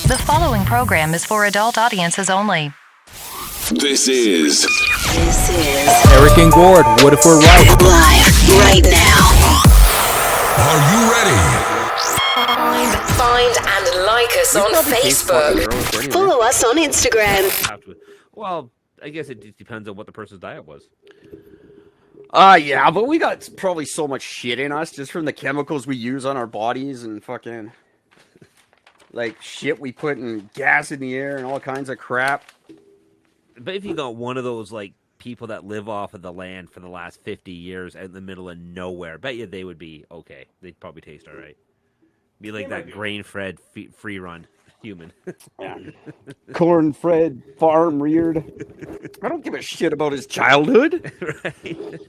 The following program is for adult audiences only. This is Eric and Gord. What if we're right? Live right now. Are you ready? Find and like us on Facebook. Follow us on Instagram. Well, I guess it just depends on what the person's diet was. Yeah, but we got probably so much shit in us just from the chemicals we use on our bodies and fucking like shit we put in gas in the air and all kinds of crap. But if you got one of those like people that live off of the land for the last 50 years out in the middle of nowhere, bet you they would be okay. They'd probably taste all right. Be like that grain-fed free run human. Yeah. Corn-fed, farm-reared. I don't give a shit about his childhood. Right?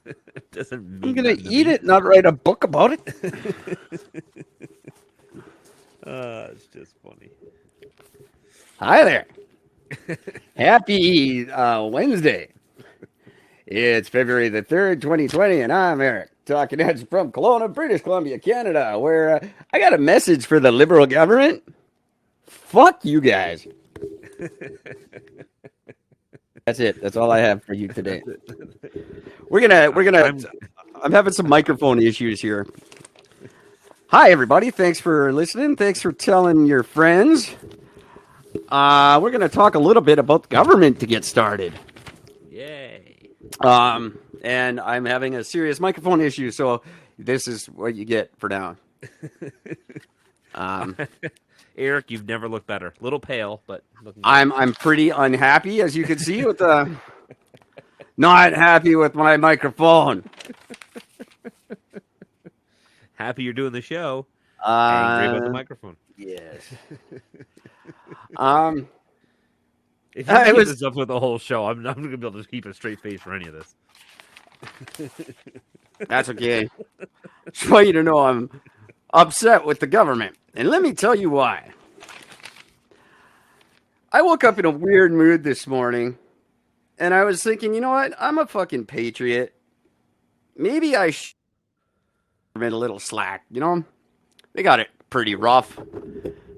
Doesn't mean I'm gonna eat it, not write a book about it. It's just funny. Hi there. Happy Wednesday. It's February the 3rd, 2020, and I'm Eric, talking heads from Kelowna, British Columbia, Canada, where I got a message for the Liberal government. Fuck you guys. That's it. That's all I have for you today. I'm having some microphone issues here. Hi, everybody. Thanks for listening. Thanks for telling your friends. We're going to talk a little bit about the government to get started. Yay. And I'm having a serious microphone issue, so this is what you get for now. Eric, you've never looked better. A little pale, but looking good. I'm pretty unhappy, as you can see, with the not happy with my microphone. Happy you're doing the show. Angry about the microphone. Yes. If you keep this up with the whole show, I'm not going to be able to keep a straight face for any of this. That's okay. Just want you to know I'm upset with the government. And let me tell you why. I woke up in a weird mood this morning, and I was thinking, you know what? I'm a fucking patriot. Maybe I should have been a little slack, you know? They got it pretty rough.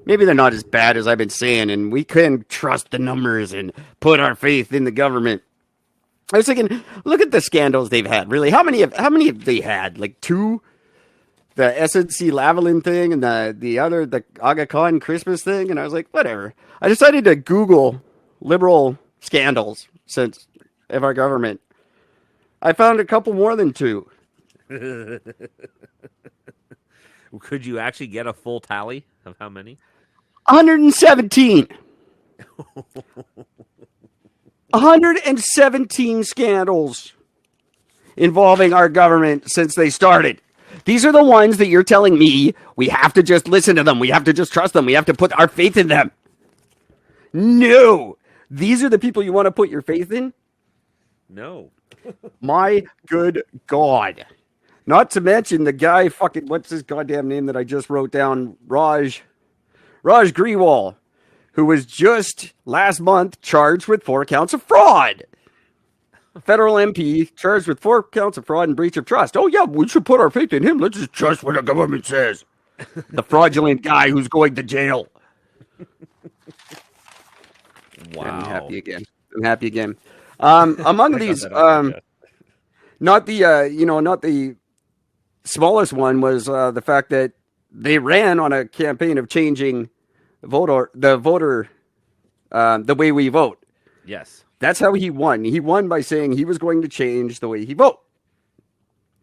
Maybe they're not as bad as I've been saying, and we can trust the numbers and put our faith in the government. I was thinking, look at the scandals they've had. Really, how many have they had? Like 2? The SNC Lavalin thing and the Aga Khan Christmas thing, and I was like, whatever. I decided to Google liberal scandals of our government. I found a couple more than 2. Could you actually get a full tally of how many? 117. 117 scandals involving our government since they started. These are the ones that you're telling me we have to just listen to them. We have to just trust them. We have to put our faith in them. No. These are the people you want to put your faith in? No. My good God. Not to mention the guy fucking, what's his goddamn name that I just wrote down? Raj Grewal, who was just last month charged with 4 counts of fraud. Federal MP charged with 4 counts of fraud and breach of trust. Oh, yeah, we should put our faith in him. Let's just trust what the government says. The fraudulent guy who's going to jail. Wow. I'm happy again. Among these, not the smallest one was the fact that they ran on a campaign of changing the way we vote. Yes. That's how he won. He won by saying he was going to change the way he vote.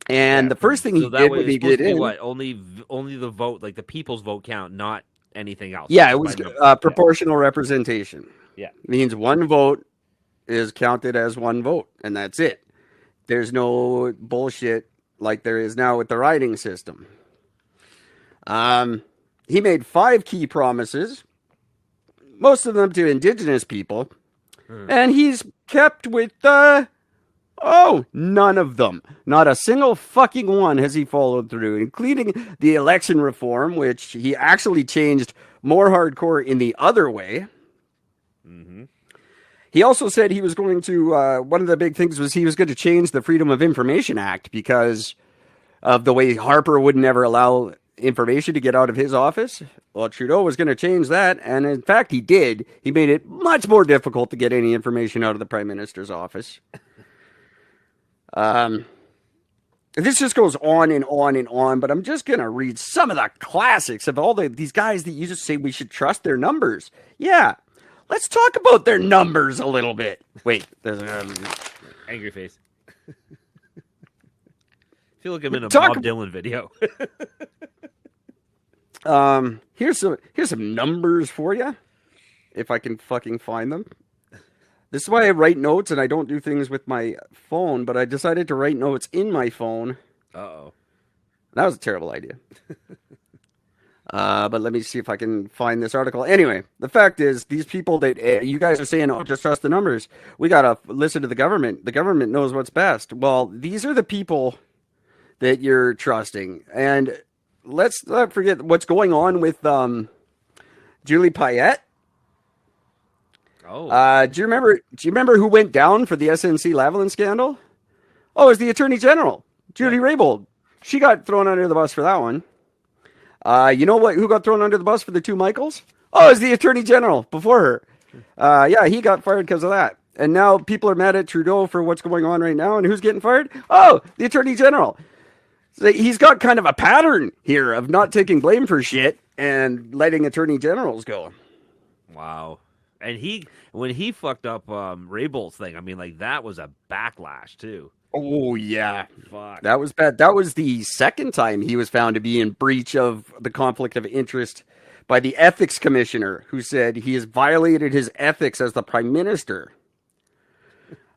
And the first thing he did when he did it, only the vote, like the people's vote count, not anything else. Yeah, it was proportional representation. Yeah, it means one vote is counted as one vote, and that's it. There's no bullshit like there is now with the writing system. He made 5 key promises, most of them to Indigenous people. And he's kept with, none of them. Not a single fucking one has he followed through, including the election reform, which he actually changed more hardcore in the other way. Mm-hmm. He also said he was going to, one of the big things was he was going to change the Freedom of Information Act because of the way Harper would never allow information to get out of his office. Well, Trudeau was going to change that, and in fact, he did. He made it much more difficult to get any information out of the Prime Minister's office. This just goes on and on and on, but I'm just going to read some of the classics of all these guys that you just say we should trust their numbers. Yeah, let's talk about their numbers a little bit. Wait, there's angry face. I feel like I'm in a Bob Dylan video. Here's some numbers for you, if I can fucking find them. This is why I write notes and I don't do things with my phone, but I decided to write notes in my phone. Uh-oh. That was a terrible idea. But let me see if I can find this article. Anyway, the fact is, these people that you guys are saying, oh, just trust the numbers. We got to listen to the government. The government knows what's best. Well, these are the people that you're trusting. And let's not forget what's going on with Julie Payette. Oh. Do you remember who went down for the SNC-Lavalin scandal? Oh, it was the Attorney General, Julie Raybould. She got thrown under the bus for that one. You know what? Who got thrown under the bus for the two Michaels? Oh, it was the Attorney General before her. Yeah, he got fired because of that. And now people are mad at Trudeau for what's going on right now. And who's getting fired? Oh, the Attorney General. So he's got kind of a pattern here of not taking blame for shit and letting Attorney Generals go. Wow. And when he fucked up Raybould's thing, I mean, like, that was a backlash, too. Oh, yeah. Fuck. That was bad. That was the second time he was found to be in breach of the conflict of interest by the ethics commissioner, who said he has violated his ethics as the prime minister.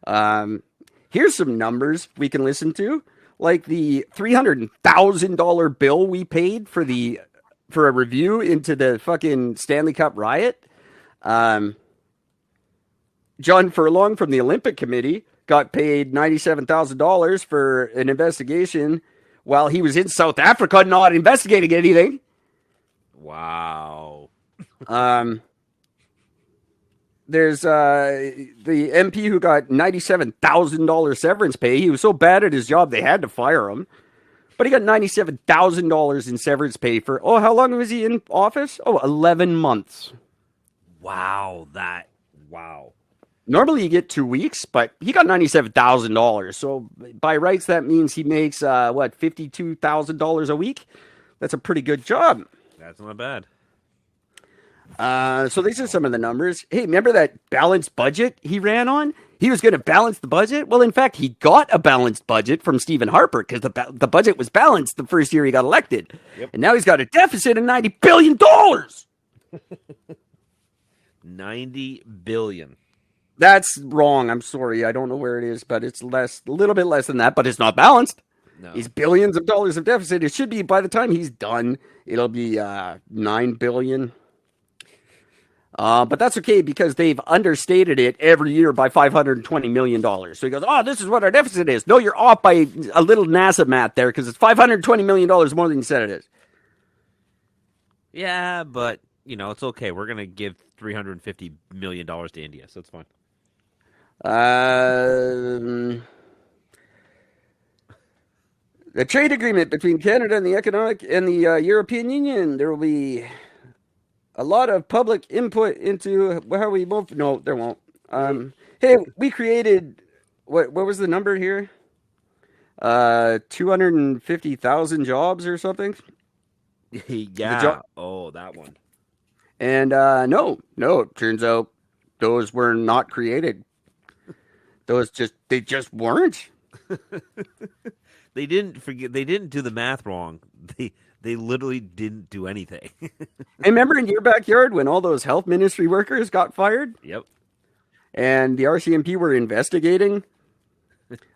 Here's some numbers we can listen to, like the $300,000 bill we paid for a review into the fucking Stanley Cup riot. John Furlong from the Olympic Committee got paid $97,000 for an investigation while he was in South Africa not investigating anything. Wow. There's the MP who got $97,000 severance pay. He was so bad at his job they had to fire him. But he got $97,000 in severance pay for, how long was he in office? 11 months. Wow, wow. Normally you get 2 weeks, but he got $97,000. So by rights, that means he makes, $52,000 a week? That's a pretty good job. That's not bad. So these are some of the numbers. Hey, remember that balanced budget he ran on? He was going to balance the budget. Well, in fact, he got a balanced budget from Stephen Harper because the budget was balanced the first year he got elected. Yep. And now he's got a deficit of $90 billion. $90 billion. That's wrong. I'm sorry. I don't know where it is, but it's a little bit less than that, but it's not balanced. No. He's billions of dollars of deficit. It should be, by the time he's done, it'll be $9 billion. But that's okay because they've understated it every year by $520 million. So he goes, this is what our deficit is. No, you're off by a little NASA math there because it's $520 million more than you said it is. Yeah, but, it's okay. We're going to give $350 million to India, so it's fine. The trade agreement between Canada and the European Union, there will be a lot of public input into how we move. No, there won't. Hey, we created, what was the number here? 250,000 jobs or something? Yeah. That one. And no, it turns out those were not created. They just weren't. They didn't do the math wrong. They literally didn't do anything. I remember in your backyard when all those health ministry workers got fired? Yep. And the RCMP were investigating?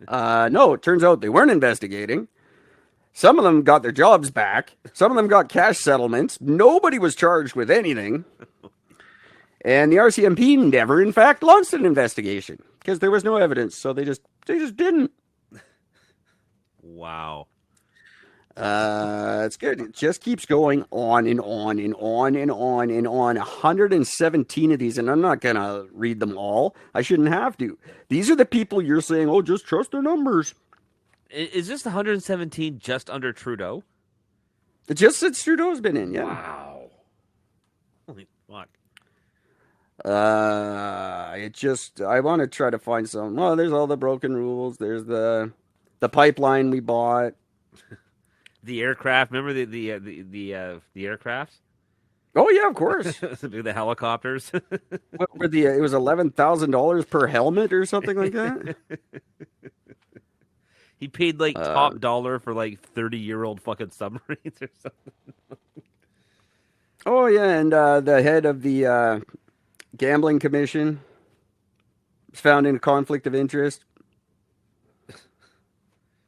No, it turns out they weren't investigating. Some of them got their jobs back. Some of them got cash settlements. Nobody was charged with anything. And the RCMP never, in fact, launched an investigation because there was no evidence. So they just didn't. Wow. It's good. It just keeps going on and on and on and on and on. 117 of these, and I'm not going to read them all. I shouldn't have to. These are the people you're saying, just trust their numbers. Is this 117 just under Trudeau? Just since Trudeau's been in, yeah. Wow. Holy fuck. I want to try to find some. Well, there's all the broken rules. There's the pipeline we bought. The aircraft. Remember the aircrafts? Oh yeah, of course. The helicopters. What were it was $11,000 per helmet or something like that. He paid like top dollar for like 30-year-old fucking submarines or something. Oh yeah, and the head of the gambling commission was found in a conflict of interest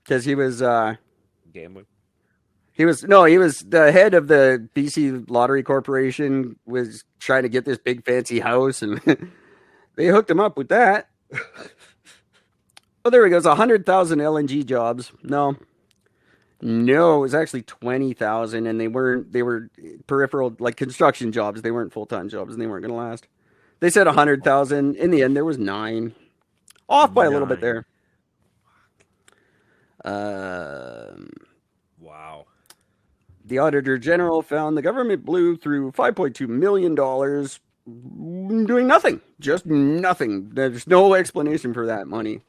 because he was Gambling. He was the head of the BC Lottery Corporation, was trying to get this big fancy house, and they hooked him up with that. Oh, there he goes. 100,000 LNG jobs. No, it was actually 20,000, and they were peripheral, like construction jobs. They weren't full-time jobs, and they weren't going to last. They said 100,000. In the end, there was 9. Off by a little bit there. Wow. The Auditor General found the government blew through $5.2 million doing nothing. Just nothing. There's no explanation for that money.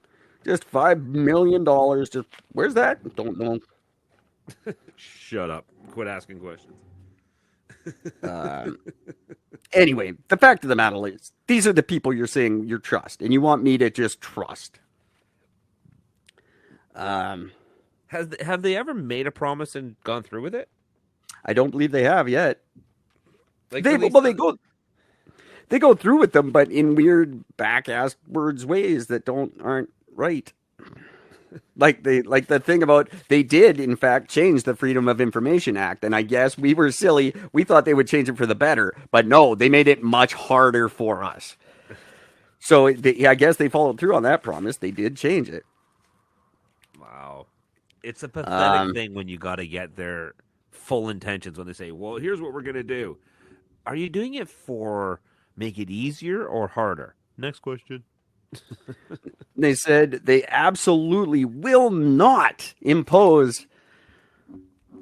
Just $5 million. Just, where's that? Don't know. Shut up. Quit asking questions. Anyway, the fact of the matter is, these are the people you're saying you trust, and you want me to just trust. Have they ever made a promise and gone through with it? I don't believe they have yet. Like, they go through with them, but in weird back-ass-words ways that aren't right. Like the thing about, they did in fact change the Freedom of Information Act, and I guess we were silly. We thought they would change it for the better, but no, they made it much harder for us. So I guess they followed through on that promise. They did change it. Wow, it's a pathetic thing when you got to get their full intentions when they say, "Well, here's what we're gonna do." Are you doing it for make it easier or harder? Next question. They said they absolutely will not impose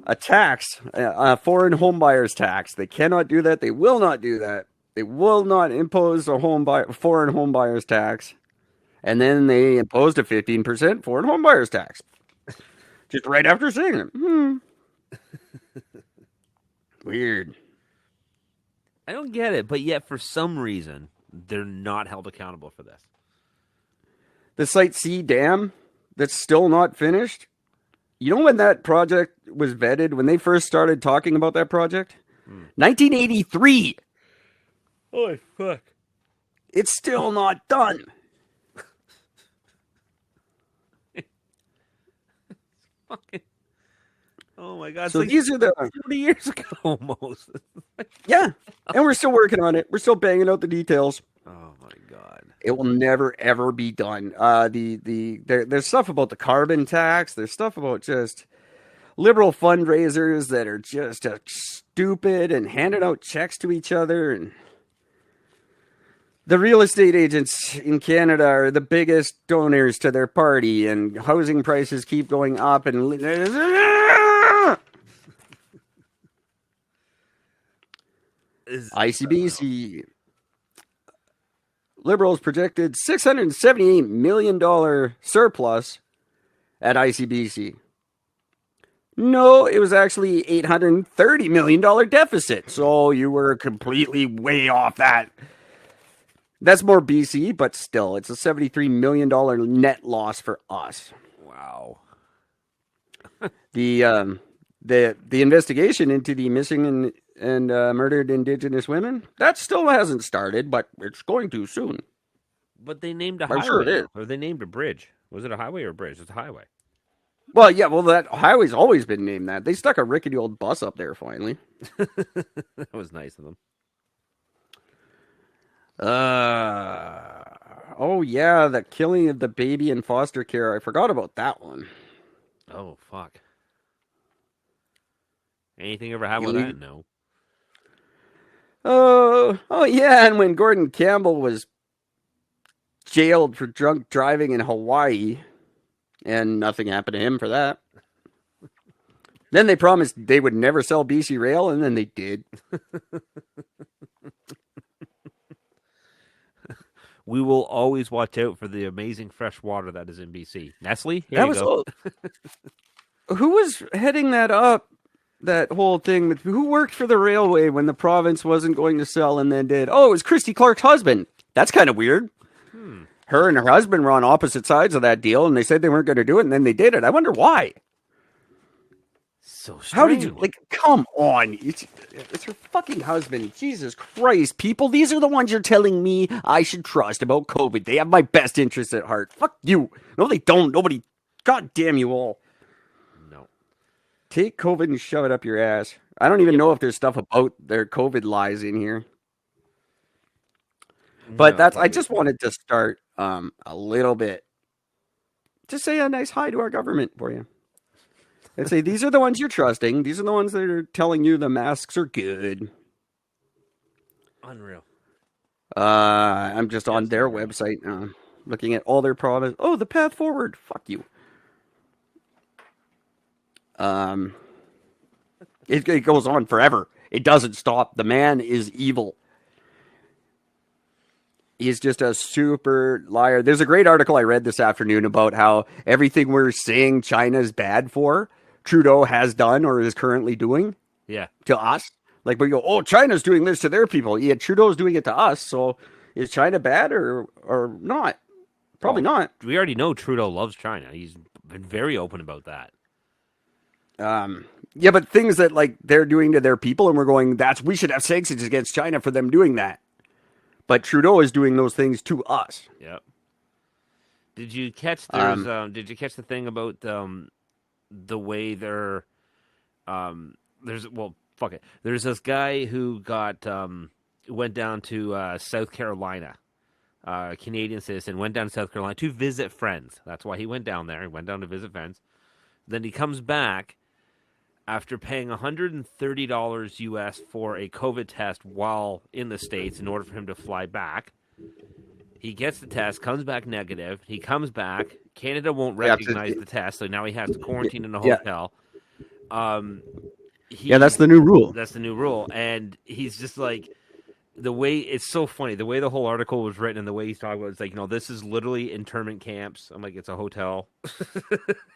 a tax, a foreign homebuyers tax. They cannot do that. They will not do that. They will not impose a foreign homebuyers tax. And then they imposed a 15% foreign homebuyers tax. Just right after saying it. Weird. I don't get it, but yet for some reason they're not held accountable for this. The Site C dam that's still not finished. You know when that project was vetted, when they first started talking about that project? 1983. Holy fuck. It's still not done. Fucking. Oh my god. So like these are the 40 years ago almost. Yeah. And we're still working on it. We're still banging out the details. Oh my god. It will never ever be done. There's stuff about the carbon tax. There's stuff about just liberal fundraisers that are just stupid and handing out checks to each other. And the real estate agents in Canada are the biggest donors to their party, and housing prices keep going up. And ICBC. Liberals projected $678 million surplus at ICBC. No, it was actually $830 million deficit. So you were completely way off that. That's more BC, but still, it's a $73 million net loss for us. Wow. The investigation into the missing and murdered Indigenous women, that still hasn't started, but it's going to soon. But they named a I'm highway. sure it is. Or they named a bridge. Was it a highway or a bridge? It's a highway. Well, yeah, that highway's always been named that. They stuck a rickety old bus up there finally. That was nice of them. Oh yeah, the killing of the baby in foster care. I forgot about that one. Oh, fuck. Anything ever happened with that? No. Oh yeah, and when Gordon Campbell was jailed for drunk driving in Hawaii, and nothing happened to him for that. Then they promised they would never sell BC Rail, and then they did. We will always watch out for the amazing fresh water that is in BC. Nestle, here That you was go. Who was heading that up? That whole thing with who worked for the railway when the province wasn't going to sell and then did. Oh, it was Christy Clark's husband. That's kind of weird. Her and her husband were on opposite sides of that deal, and they said they weren't going to do it, and then they did it. I wonder why. So strange. How did you, come on. It's her fucking husband. Jesus Christ, people. These are the ones you're telling me I should trust about COVID. They have my best interests at heart. Fuck you. No, they don't. Nobody. God damn you all. No. Take COVID and shove it up your ass. I don't even know if there's stuff about their COVID lies in here. But I just wanted to start a little bit. Just say a nice hi to our government for you. And say, these are the ones you're trusting. These are the ones that are telling you the masks are good. Unreal. I'm just on their website now, looking at all their products. Oh, the path forward. Fuck you. It goes on forever. It doesn't stop. The man is evil. He's just a super liar. There's a great article I read this afternoon about how everything we're saying China's bad for, Trudeau has done or is currently doing to us. Like we go, oh, China's doing this to their people. Yeah, Trudeau's doing it to us. So is China bad or not? Probably not. We already know Trudeau loves China. He's been very open about that. Yeah, but things that like they're doing to their people and we're going, we should have sanctions against China for them doing that. But Trudeau is doing those things to us. Yep. Did you catch Did you catch the thing about the way they're There's this guy who went down to South Carolina, Canadian citizen, went down to South Carolina to visit friends. That's why he went down there. He went down to visit friends. Then he comes back after paying $130 US for a COVID test while in the States in order for him to fly back. He gets the test, comes back negative. He comes back. Canada won't recognize the test, so now he has to quarantine in a hotel. That's the new rule. That's the new rule. And he's just like, it's so funny. The way the whole article was written and the way he's talking about it, it's like, this is literally internment camps. I'm like, it's a hotel.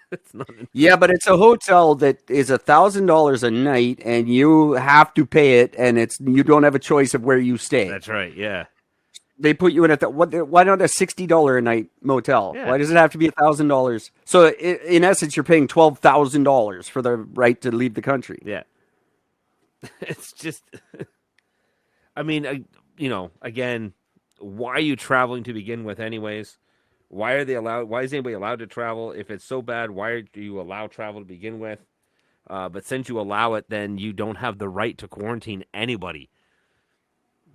It's not. Yeah, but it's a hotel that is $1,000 a night, and you have to pay it, and you don't have a choice of where you stay. That's right. Yeah. They put you in why not a $60 a night motel? Yeah. Why does it have to be $1,000? So in essence, you're paying $12,000 for the right to leave the country. Yeah. It's just, I mean, again, why are you traveling to begin with anyways? Why are they allowed? Why is anybody allowed to travel? If it's so bad, why do you allow travel to begin with? But since you allow it, then you don't have the right to quarantine anybody.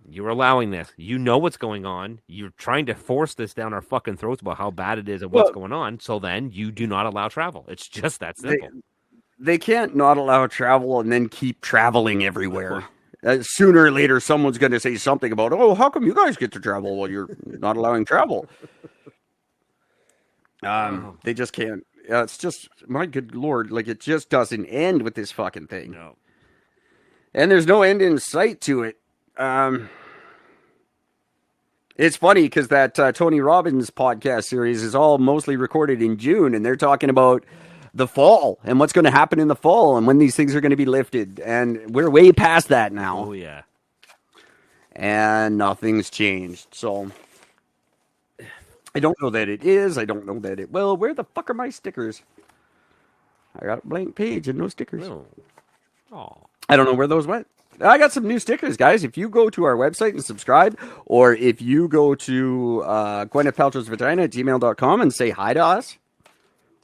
You're allowing this. You know what's going on. You're trying to force this down our fucking throats about how bad it is and what's going on. So then you do not allow travel. It's just that simple. They can't not allow travel and then keep traveling everywhere. Sooner or later, someone's going to say something about, how come you guys get to travel while you're not allowing travel? They just can't. It's just, my good Lord, it just doesn't end with this fucking thing. No. And there's no end in sight to it. It's funny because that Tony Robbins podcast series is all mostly recorded in June, and they're talking about the fall and what's going to happen in the fall and when these things are going to be lifted. And we're way past that now. Oh, yeah. And nothing's changed. So I don't know that it is. I don't know that it will. Where the fuck are my stickers? I got a blank page and no stickers. Oh. I don't know where those went. I got some new stickers, guys. If you go to our website and subscribe, or if you go to gwynethpaltrowsvagina@gmail.com and say hi to us,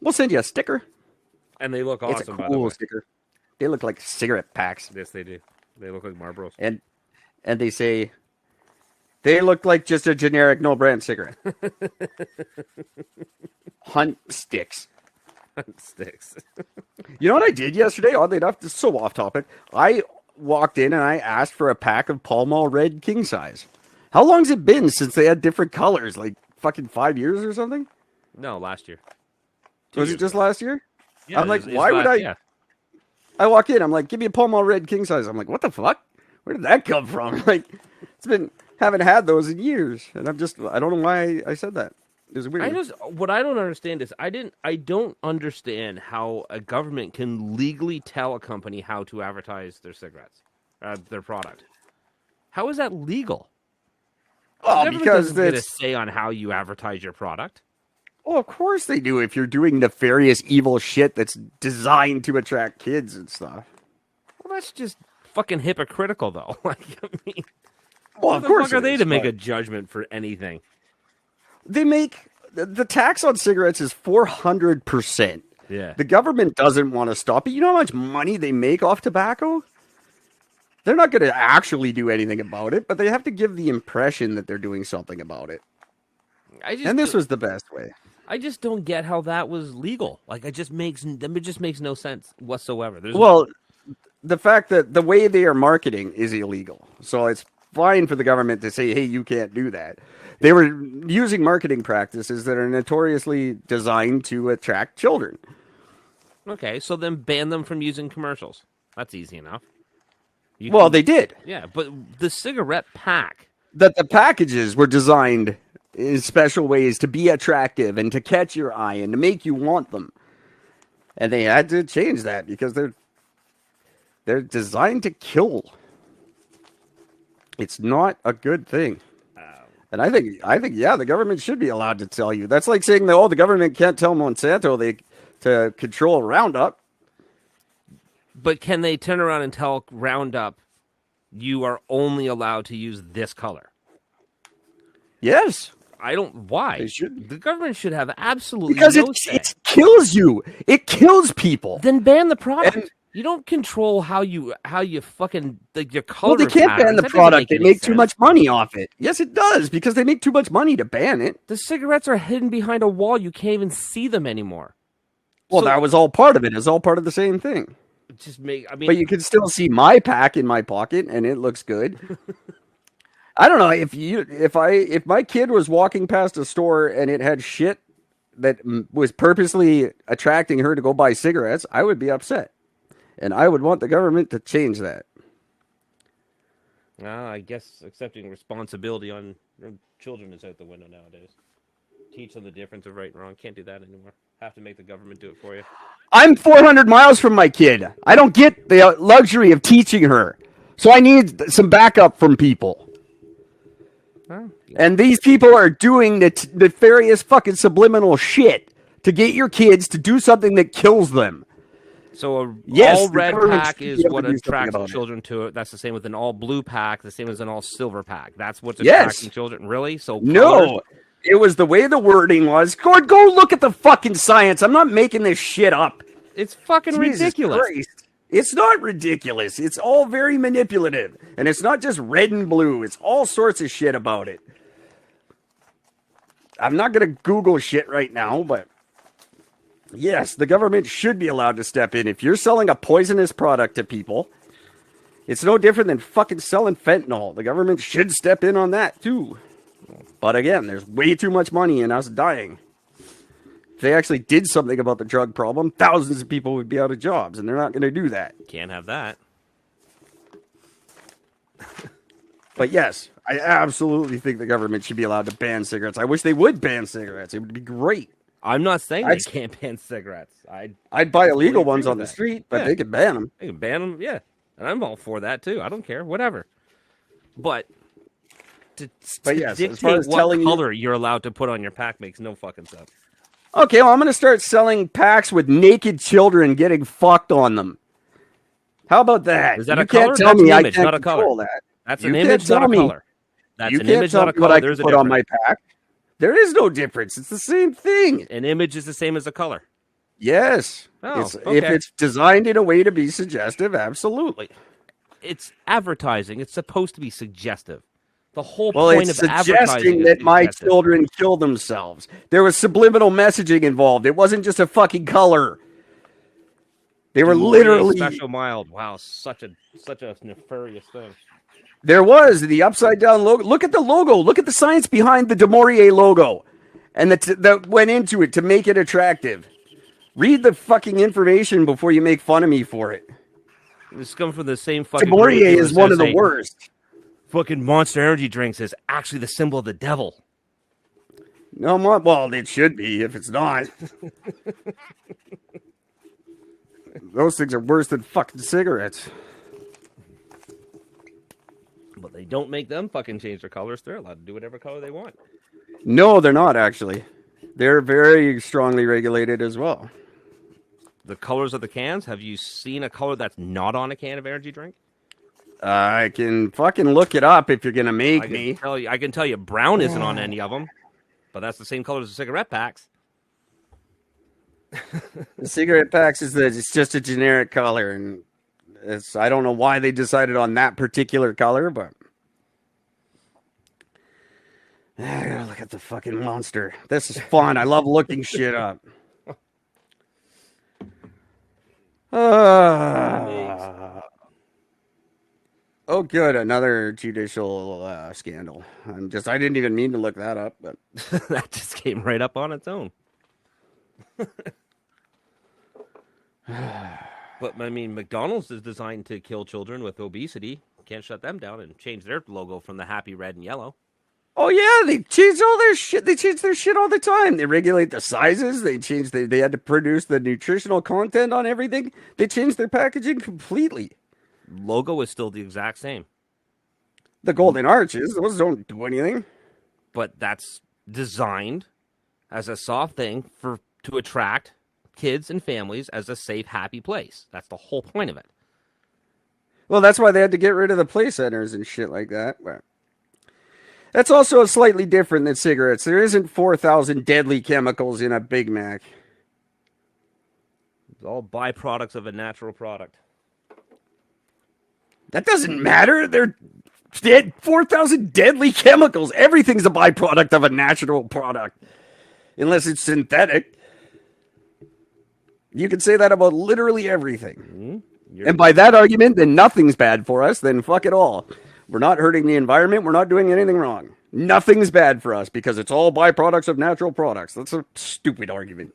we'll send you a sticker. And they look awesome, it's a by the way. cool sticker. They look like cigarette packs. Yes, they do. They look like Marlboros. And they say, they look like just a generic no-brand cigarette. Hunt sticks. Hunt sticks. You know what I did yesterday? Oddly enough, this is so off topic. I walked in and I asked for a pack of Pall Mall Red King size. How long's it been since they had different colors? Like fucking 5 years or something? No, last year. Was it just last year? Yeah, I'm like, why would I? Yeah. I walk in, I'm like, give me a Pall Mall Red king size. I'm like, what the fuck? Where did that come from? Like, haven't had those in years, and I don't know why I said that. It was weird. What I don't understand is I don't understand how a government can legally tell a company how to advertise their cigarettes, their product. How is that legal? Oh, because doesn't get a say on how you advertise your product. Oh, of course they do. If you're doing nefarious, evil shit that's designed to attract kids and stuff. Well, that's just fucking hypocritical, though. Like, I mean, well, of course, fuck are they to make a judgment for anything? They make the tax on cigarettes is 400%. Yeah, the government doesn't want to stop it. You know how much money they make off tobacco? They're not going to actually do anything about it, but they have to give the impression that they're doing something about it. And this was the best way. I just don't get how that was legal. Like, it just makes no sense whatsoever. Well, the fact that the way they are marketing is illegal, so it's fine for the government to say, "Hey, you can't do that." They were using marketing practices that are notoriously designed to attract children. Okay, so then ban them from using commercials. That's easy enough. They did. Yeah, but the cigarette pack. The packages were designed in special ways to be attractive and to catch your eye and to make you want them. And they had to change that because they're designed to kill. It's not a good thing. And I think yeah, the government should be allowed to tell you. That's like saying that the government can't tell Monsanto to control Roundup. But can they turn around and tell Roundup, you are only allowed to use this color? Yes. Why? They should. The government should have absolutely because no say. It kills you. It kills people. Then ban the product. You don't control how you fucking your color. Well, they can't ban the product. They make sense. too much money off it. Yes, it does, because they make too much money to ban it. The cigarettes are hidden behind a wall. You can't even see them anymore. Well, that was all part of it. It's all part of the same thing. But you can still see my pack in my pocket, and it looks good. I don't know if my kid was walking past a store and it had shit that was purposely attracting her to go buy cigarettes, I would be upset, and I would want the government to change that. I guess accepting responsibility on children is out the window nowadays. Teach them the difference of right and wrong. Can't do that anymore. Have to make the government do it for you. I'm 400 miles from my kid. I don't get the luxury of teaching her, so I need some backup from people. And these people are doing the nefarious fucking subliminal shit to get your kids to do something that kills them. So all red pack is what attracts children to it. That's the same with an all blue pack. The same as an all silver pack. That's what's attracting children. Really? So no, it was the way the wording was. Go look at the fucking science. I'm not making this shit up. It's fucking ridiculous. Christ. It's not ridiculous. It's all very manipulative. And it's not just red and blue. It's all sorts of shit about it. I'm not going to Google shit right now, but yes, the government should be allowed to step in. If you're selling a poisonous product to people, it's no different than fucking selling fentanyl. The government should step in on that too. But again, there's way too much money in us dying. If they actually did something about the drug problem, thousands of people would be out of jobs, and they're not going to do that. Can't have that. But yes, I absolutely think the government should be allowed to ban cigarettes. I wish they would ban cigarettes. It would be great. I'm not saying they can't ban cigarettes. I'd buy illegal ones on the street, but they could ban them. They can ban them, yeah. And I'm all for that, too. I don't care. Whatever. But yes, dictate as far as what color you're allowed to put on your pack makes no fucking sense. Okay, well, I'm going to start selling packs with naked children getting fucked on them. How about that? Is that a color? That's an image, not a color. That. That's an image, not a color. That's an image, not a color. What I can put on my pack. There is no difference. It's the same thing. An image is the same as a color. Yes. If it's designed in a way to be suggestive, absolutely. It's advertising. It's supposed to be suggestive. The whole point of it's advertising suggesting that my children kill themselves. There was subliminal messaging involved. It wasn't just a fucking color. They were literally special mild. Wow, such a nefarious thing. There was the upside down logo. Look at the logo. Look at the science behind the DeMaurier logo, and that went into it to make it attractive. Read the fucking information before you make fun of me for it. This comes from the same fucking. Timorier is one of the worst. Fucking Monster Energy drinks is actually the symbol of the devil. No more. Well, it should be if it's not. Those things are worse than fucking cigarettes. But they don't make them fucking change their colors. They're allowed to do whatever color they want. No, they're not actually. They're very strongly regulated as well. The colors of the cans. Have you seen a color that's not on a can of energy drink? I can fucking look it up if you're gonna make me. I can tell you, brown isn't on any of them, but that's the same color as the cigarette packs. The cigarette packs it's just a generic color, and I don't know why they decided on that particular color, but I gotta look at the fucking monster. This is fun. I love looking shit up. Oh, good. Another judicial scandal. I didn't even mean to look that up, but that just came right up on its own. But I mean, McDonald's is designed to kill children with obesity. Can't shut them down and change their logo from the happy red and yellow. Oh yeah, they change all their shit. They change their shit all the time. They regulate the sizes. They had to produce the nutritional content on everything. They changed their packaging completely. Logo is still the exact same. The golden arches, those don't do anything. But that's designed as a soft thing to attract kids and families as a safe, happy place. That's the whole point of it. Well, that's why they had to get rid of the play centers and shit like that. But that's also slightly different than cigarettes. There isn't 4,000 deadly chemicals in a Big Mac. It's all byproducts of a natural product. That doesn't matter. They're 4,000 deadly chemicals. Everything's a byproduct of a natural product. Unless it's synthetic. You can say that about literally everything. Mm-hmm. And by that argument, then nothing's bad for us. Then fuck it all. We're not hurting the environment. We're not doing anything wrong. Nothing's bad for us because it's all byproducts of natural products. That's a stupid argument.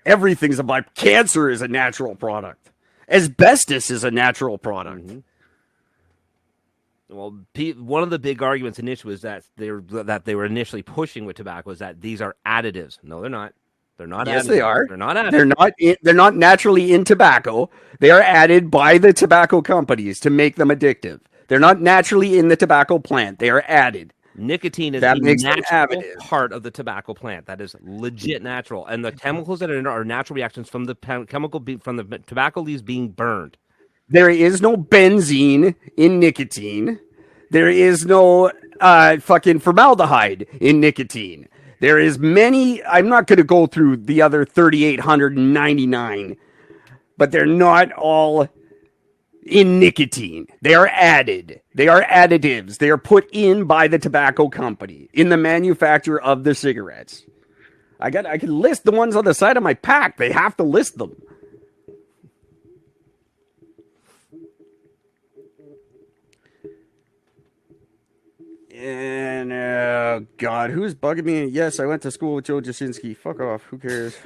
Everything's cancer is a natural product. Asbestos is a natural product. Mm-hmm. Well, one of the big arguments initially was that they were initially pushing with tobacco is that these are additives. No, they're not. They're not. Yes, additives. They are. They're not additives. They're not naturally in tobacco. They are added by the tobacco companies to make them addictive. They're not naturally in the tobacco plant. They are added. Nicotine is a natural part of the tobacco plant. That is legit natural, and the chemicals that are natural reactions from the from the tobacco leaves being burned. There is no benzene in nicotine. There is no fucking formaldehyde in nicotine. There is many. I'm not going to go through the other 3,899, but they're not all in nicotine. They are added. They are additives. They are put in by the tobacco company in the manufacture of the cigarettes. I can list the ones on the side of my pack. They have to list them. And God, who's bugging me? Yes, I went to school with Joe Jasinski. Fuck off. Who cares?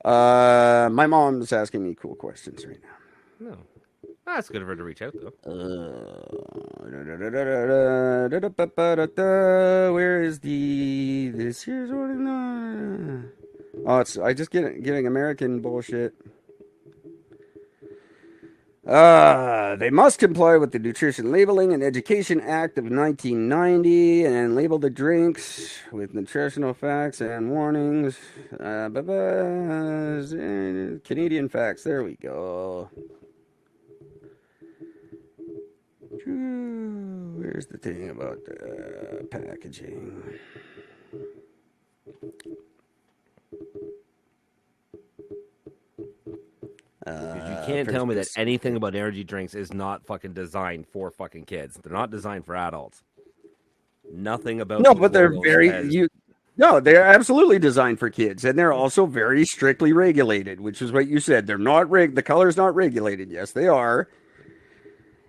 My mom's asking me cool questions right now. No. That's good of her to reach out, though. Where is this here's one? I just getting American bullshit. They must comply with the Nutrition Labeling and Education Act of 1990 and label the drinks with nutritional facts and warnings. Canadian facts. There we go. Where's the thing about packaging? You can't tell me that anything about energy drinks is not fucking designed for fucking kids. They're not designed for adults. Nothing about but they're they're absolutely designed for kids, and they're also very strictly regulated, which is what you said. They're not the color's not regulated. Yes, they are.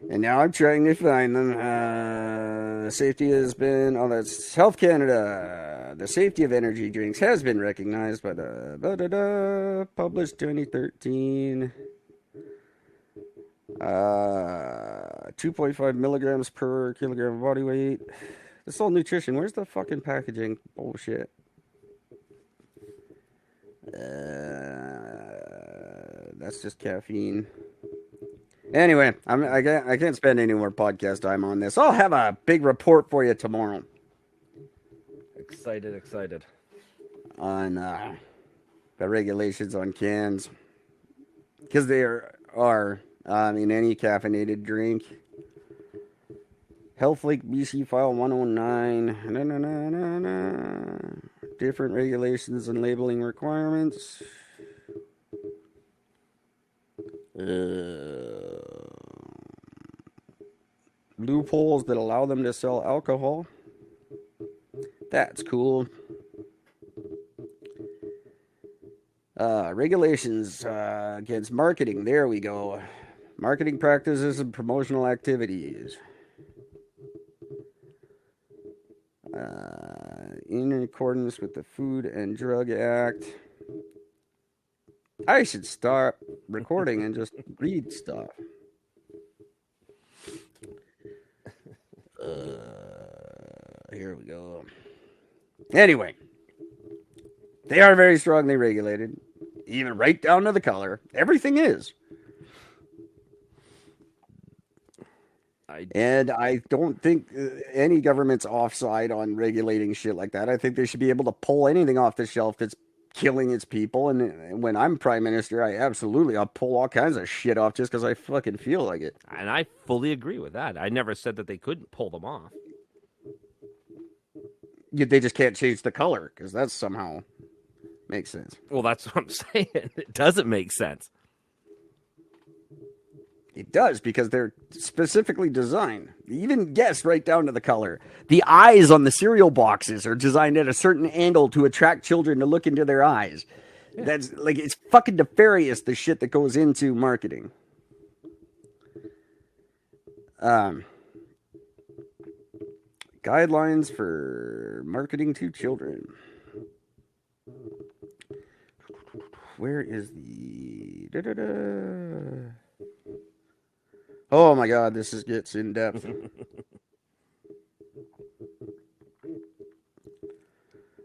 And now I'm trying to find them. Safety has been... Oh, that's Health Canada. The safety of energy drinks has been recognized by the... Published 2013. 2.5 milligrams per kilogram of body weight. This is all nutrition. Where's the fucking packaging? Bullshit. That's just caffeine. Anyway, I can't spend any more podcast time on this. I'll have a big report for you tomorrow. Excited. On the regulations on cans. Because there are in any caffeinated drink. Health Lake BC File 109. Different regulations and labeling requirements. Loopholes that allow them to sell alcohol. That's cool. Regulations against marketing. There we go. Marketing practices and promotional activities. In accordance with the Food and Drug Act. I should start recording and just read stuff. Here we go. Anyway, they are very strongly regulated, even right down to the color. Everything is. And I don't think any government's offside on regulating shit like that. I think they should be able to pull anything off the shelf that's killing its people. And when I'm prime minister, I'll pull all kinds of shit off just because I fucking feel like it. And I fully agree with that. I never said that they couldn't pull them off. They just can't change the color because that somehow makes sense. Well, that's what I'm saying. It doesn't make sense. It does, because they're specifically designed. Even guessed right down to the color. The eyes on the cereal boxes are designed at a certain angle to attract children to look into their eyes. Yeah. That's like, it's fucking nefarious, the shit that goes into marketing. Guidelines for marketing to children. Where is the... Oh my god, this gets in depth.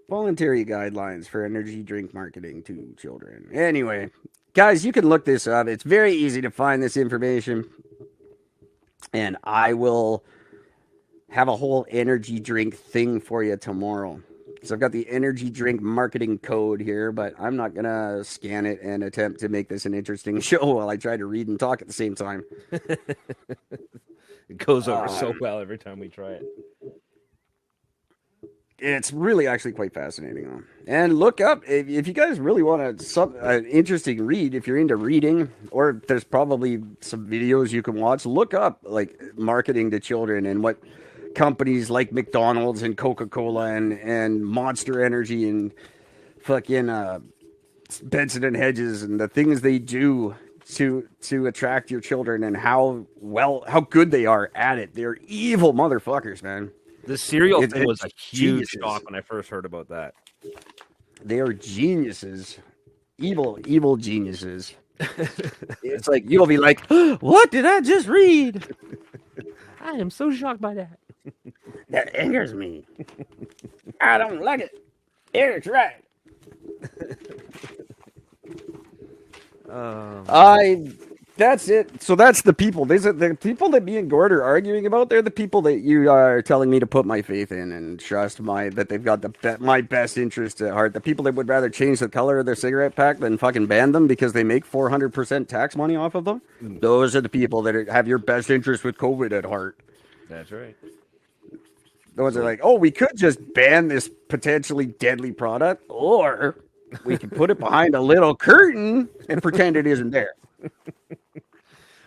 Voluntary guidelines for energy drink marketing to children. Anyway, guys, you can look this up. It's very easy to find this information. And I will have a whole energy drink thing for you tomorrow. So I've got the energy drink marketing code here, but I'm not going to scan it and attempt to make this an interesting show while I try to read and talk at the same time. It goes over so well every time we try it. It's really actually quite fascinating. And look up, if you guys really want an interesting read, if you're into reading, or there's probably some videos you can watch, look up like marketing to children and what companies like McDonald's and Coca-Cola and Monster Energy and fucking Benson and Hedges and the things they do to attract your children and how good they are at it. They're evil motherfuckers, man. The cereal thing was a huge shock when I first heard about that. They are geniuses. Evil geniuses. It's like, you'll be like, what did I just read? I am so shocked by that. That angers me. I don't like it. Eric's right. That's it. So that's the people. These are the people that me and Gord are arguing about. They're the people that you are telling me to put my faith in and trust that they've got my best interest at heart. The people that would rather change the color of their cigarette pack than fucking ban them because they make 400% tax money off of them. Those are the people that have your best interest with COVID at heart. That's right. Those are like, oh, we could just ban this potentially deadly product, or we can put it behind a little curtain and pretend it isn't there.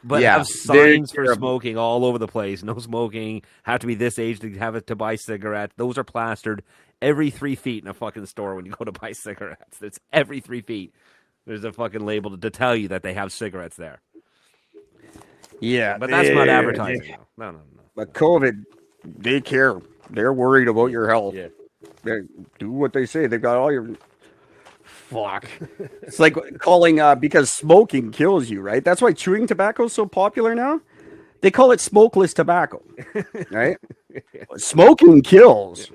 But have signs for smoking all over the place. No smoking. Have to be this age to buy cigarettes. Those are plastered every 3 feet in a fucking store when you go to buy cigarettes. It's every 3 feet. There's a fucking label to tell you that they have cigarettes there. Yeah, But that's not advertising. No. But COVID, they care. They're worried about your health. Yeah. They do what they say. They've got all your. Fuck. It's like calling because smoking kills you, right? That's why chewing tobacco is so popular now. They call it smokeless tobacco, right? Smoking kills.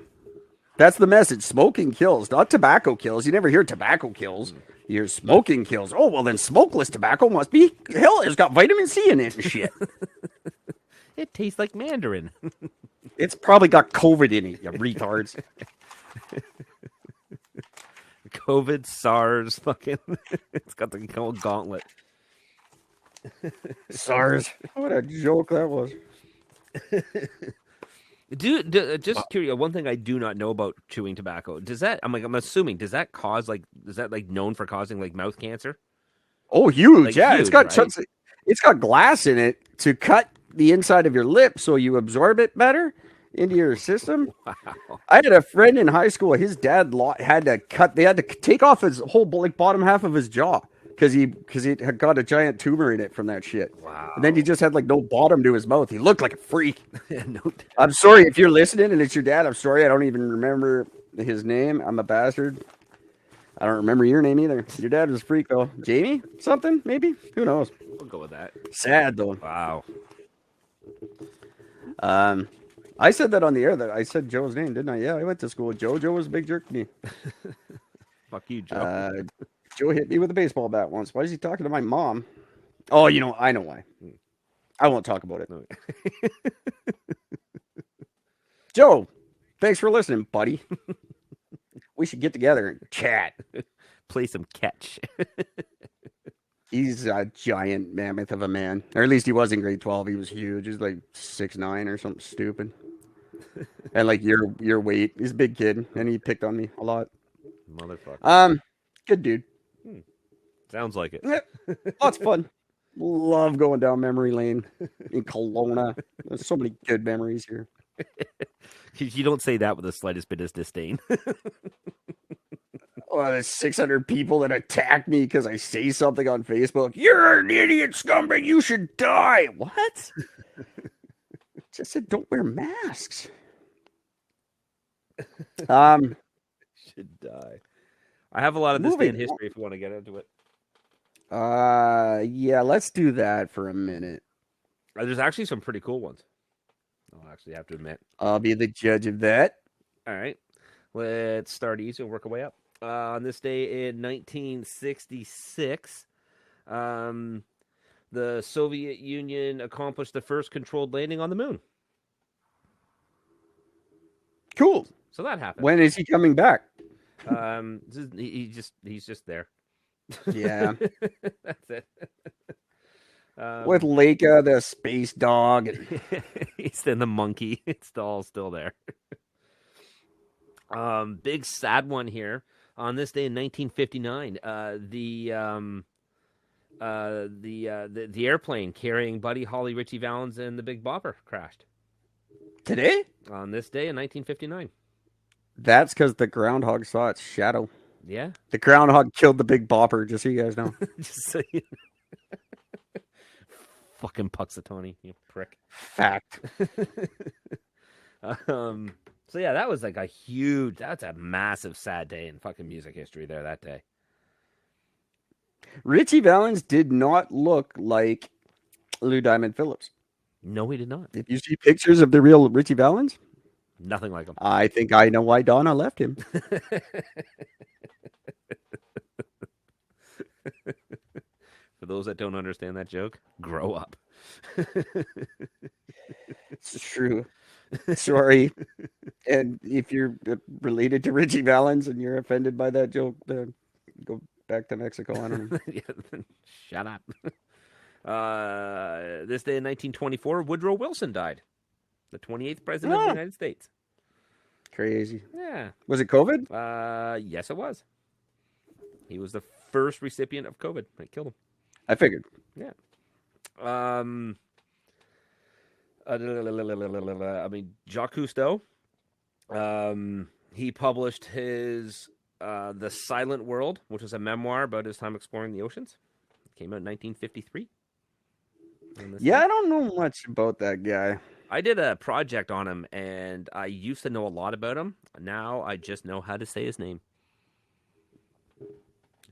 That's the message. Smoking kills, not tobacco kills. You never hear tobacco kills. You hear smoking kills. Oh, well, then smokeless tobacco must be, hell, it's got vitamin C in it and shit. It tastes like Mandarin. It's probably got COVID in it, you retards. COVID, SARS, fucking. It's got the old gauntlet. SARS. What a joke that was. Just curious, one thing I do not know about chewing tobacco. I'm assuming, does that known for causing like mouth cancer? Oh, huge. Like, yeah, huge, it's got right? chunks it's got glass in it to cut the inside of your lip so you absorb it better into your system. Wow. I had a friend in high school. His dad had to take off his whole bottom half of his jaw because he had got a giant tumor in it from that shit. Wow. And then he just had like no bottom to his mouth. He looked like a freak. No, I'm sorry if you're listening and it's your dad. I'm sorry. I don't even remember his name. I'm a bastard. I don't remember your name either. Your dad was a freak though. Jamie? Something? Maybe? Who knows? we'll go with that. Sad though. Wow. I said that on the air. That I said Joe's name, didn't I? Yeah, I went to school with Joe. Joe was a big jerk to me. Fuck you, Joe. Joe hit me with a baseball bat once. Why is he talking to my mom? Oh, I know why. I won't talk about it. No. Joe, thanks for listening, buddy. We should get together and chat. Play some catch. He's a giant mammoth of a man. Or at least he was in grade 12. He was huge. He's like 6'9" or something stupid. And like your weight. He's a big kid. And he picked on me a lot. Motherfucker. Good dude. Sounds like it. Yeah, lots of fun. Love going down memory lane in Kelowna. There's so many good memories here. You don't say that with the slightest bit of disdain. Oh, there's 600 people that attack me because I say something on Facebook. You're an idiot scumbag. You should die. What? Just said don't wear masks. Should die. I have a lot of this Moving in history if you want to get into it. Yeah, let's do that for a minute. There's actually some pretty cool ones. I'll actually have to admit. I'll be the judge of that. All right. Let's start easy and work our way up. On this day in 1966, the Soviet Union accomplished the first controlled landing on the moon. Cool. So that happened. When is he coming back? He's just there. Yeah. That's it. With Leica, the space dog. He's then the monkey. It's all still there. Big sad one here. On this day in 1959, the airplane carrying Buddy Holly, Richie Valens, and the Big Bopper crashed. Today? On this day in 1959. That's because the groundhog saw its shadow. Yeah. The groundhog killed the Big Bopper, just so you guys know. Just so you fucking Puxatawny, you prick. Fact. So yeah, that was like that's a massive sad day in fucking music history there that day. Richie Valens did not look like Lou Diamond Phillips. No, he did not. If you see pictures of the real Richie Valens, Nothing like him. I think I know why Donna left him. For those that don't understand that joke, grow up. It's true. Sorry. And if you're related to Richie Valens and you're offended by that joke, then go back to Mexico. I don't know. Shut up. This day in 1924, Woodrow Wilson died. The 28th president of the United States. Crazy. Yeah. Was it COVID? Yes, it was. He was the first recipient of COVID. It killed him. I figured. Yeah. I mean, Jacques Cousteau. He published his The Silent World, which was a memoir about his time exploring the oceans. It came out in 1953. Yeah, I don't know much about that guy. I did a project on him, and I used to know a lot about him. Now I just know how to say his name.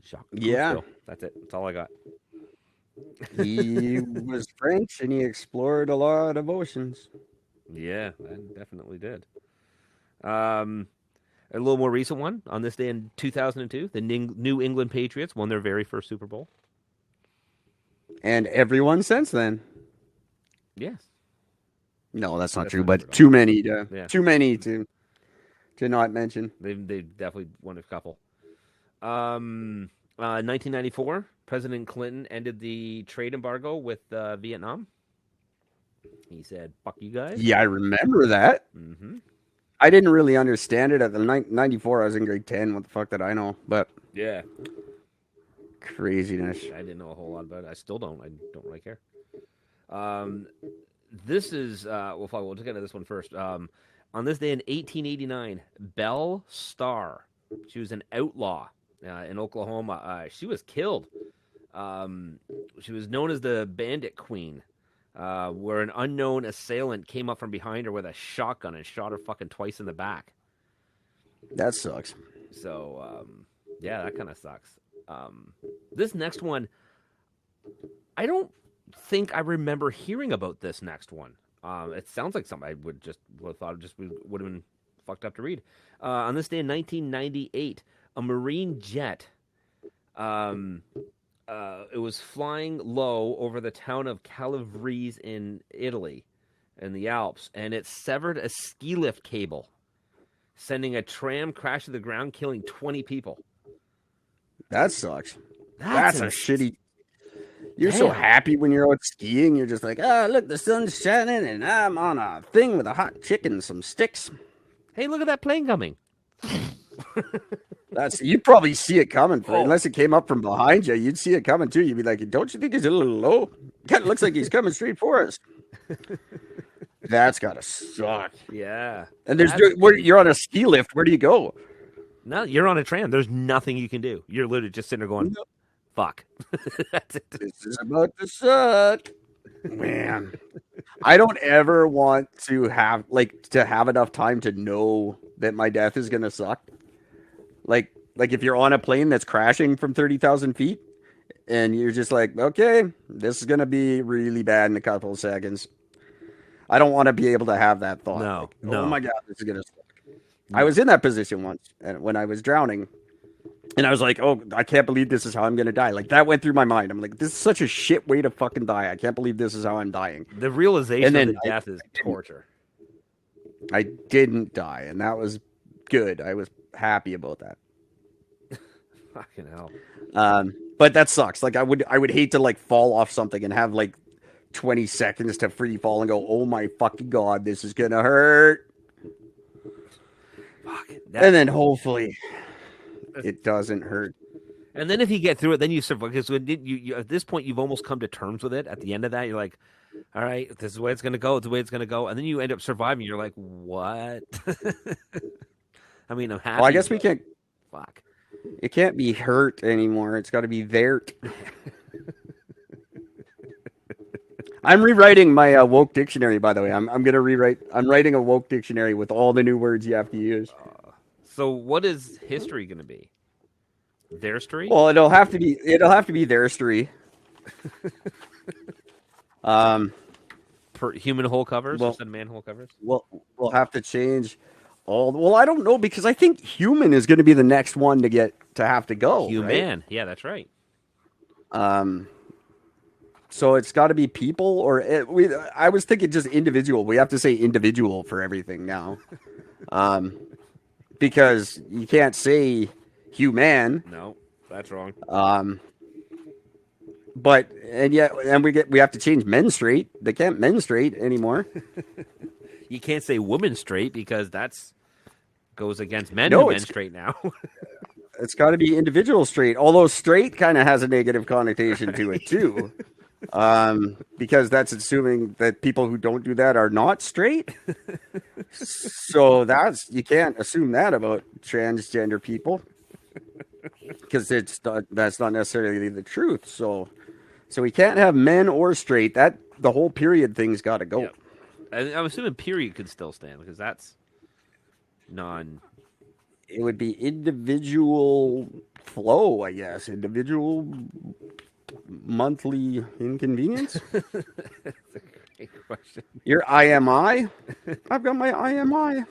Jacques Yeah. Cousteau. That's it. That's all I got. He was French and he explored a lot of oceans. Yeah, I definitely did. A little more recent one. On this day in 2002, the New England Patriots won their very first Super Bowl. And everyone since then. Yes. No, that's not That's true, not but true at all. too many to not mention. They definitely won a couple. 1994, President Clinton ended the trade embargo with Vietnam. He said, "Fuck you guys." Yeah, I remember that. Mm-hmm. I didn't really understand it at the 94. I was in grade 10. What the fuck did I know? But Yeah, craziness. I didn't know a whole lot about it. I still don't. I don't really care. This is well, fine, we'll get into this one first. On this day in 1889, Belle Starr, she was an outlaw in Oklahoma. She was killed. She was known as the Bandit Queen, where an unknown assailant came up from behind her with a shotgun and shot her fucking twice in the back. That sucks. So, yeah, that kind of sucks. This next one, I don't think I remember hearing about this next one. It sounds like something I would have thought would have been fucked up to read. On this day in 1998, a Marine jet, it was flying low over the town of Calabrese in Italy, in the Alps, and it severed a ski lift cable, sending a tram crash to the ground, killing 20 people. That sucks. That's a shitty. You're so Damn. happy when you're out skiing. You're just like, oh, look, the sun's shining, and I'm on a thing with a hot chicken and some sticks. Hey, look at that plane coming. You'd probably see it coming, unless it came up from behind you. You'd see it coming too. You'd be like, don't you think he's a little low? Kind of looks like he's coming straight for us. That's gotta suck. Yeah. And you're on a ski lift. Where do you go? No, you're on a tram. There's nothing you can do. You're literally just sitting there going, fuck. That's it. This is about to suck. Man. I don't ever want to have enough time to know that my death is gonna suck. Like if you're on a plane that's crashing from 30,000 feet and you're just like, okay, this is going to be really bad in a couple of seconds. I don't want to be able to have that thought. No. Oh my God, this is going to suck. I was in that position once when I was drowning and I was like, oh, I can't believe this is how I'm going to die. Like that went through my mind. I'm like, this is such a shit way to fucking die. I can't believe this is how I'm dying. The realization of the death is torture. I didn't die, and that was good. I was happy about that. Fucking hell. But that sucks. Like I would hate to like fall off something and have like 20 seconds to free fall and go, oh my fucking God, this is gonna hurt. Fuck. And then hopefully it doesn't hurt. And then if you get through it, then you survive. Because you at this point, you've almost come to terms with it. At the end of that, you're like, all right, this is the way it's going to go. It's the way it's going to go. And then you end up surviving. You're like, what? I mean, I'm happy. Well, I guess we can't. Fuck. It can't be hurt anymore. It's got to be there. I'm rewriting my woke dictionary, by the way. I'm going to rewrite. I'm writing a woke dictionary with all the new words you have to use. So what is history going to be? Their street? Well, it'll have to be their street. Per human hole covers instead of manhole covers? We'll have to change all. Well, I don't know because I think human is going to be the next one to have to go. Human, right? Yeah, that's right. So it's got to be people, I was thinking just individual. We have to say individual for everything now, because you can't say human. No, that's wrong. But we have to change menstruate. They can't menstruate anymore. You can't say woman straight because that's goes against men who menstruate now. It's got to be individual straight. Although straight kind of has a negative connotation to it too, because that's assuming that people who don't do that are not straight. So you can't assume that about transgender people because that's not necessarily the truth. So we can't have men or straight. That the whole period thing's got to go. Yep. I'm assuming period could still stand because that's non. It would be individual flow, I guess. Individual monthly inconvenience. That's a great question. Your IMI? I've got my IMI.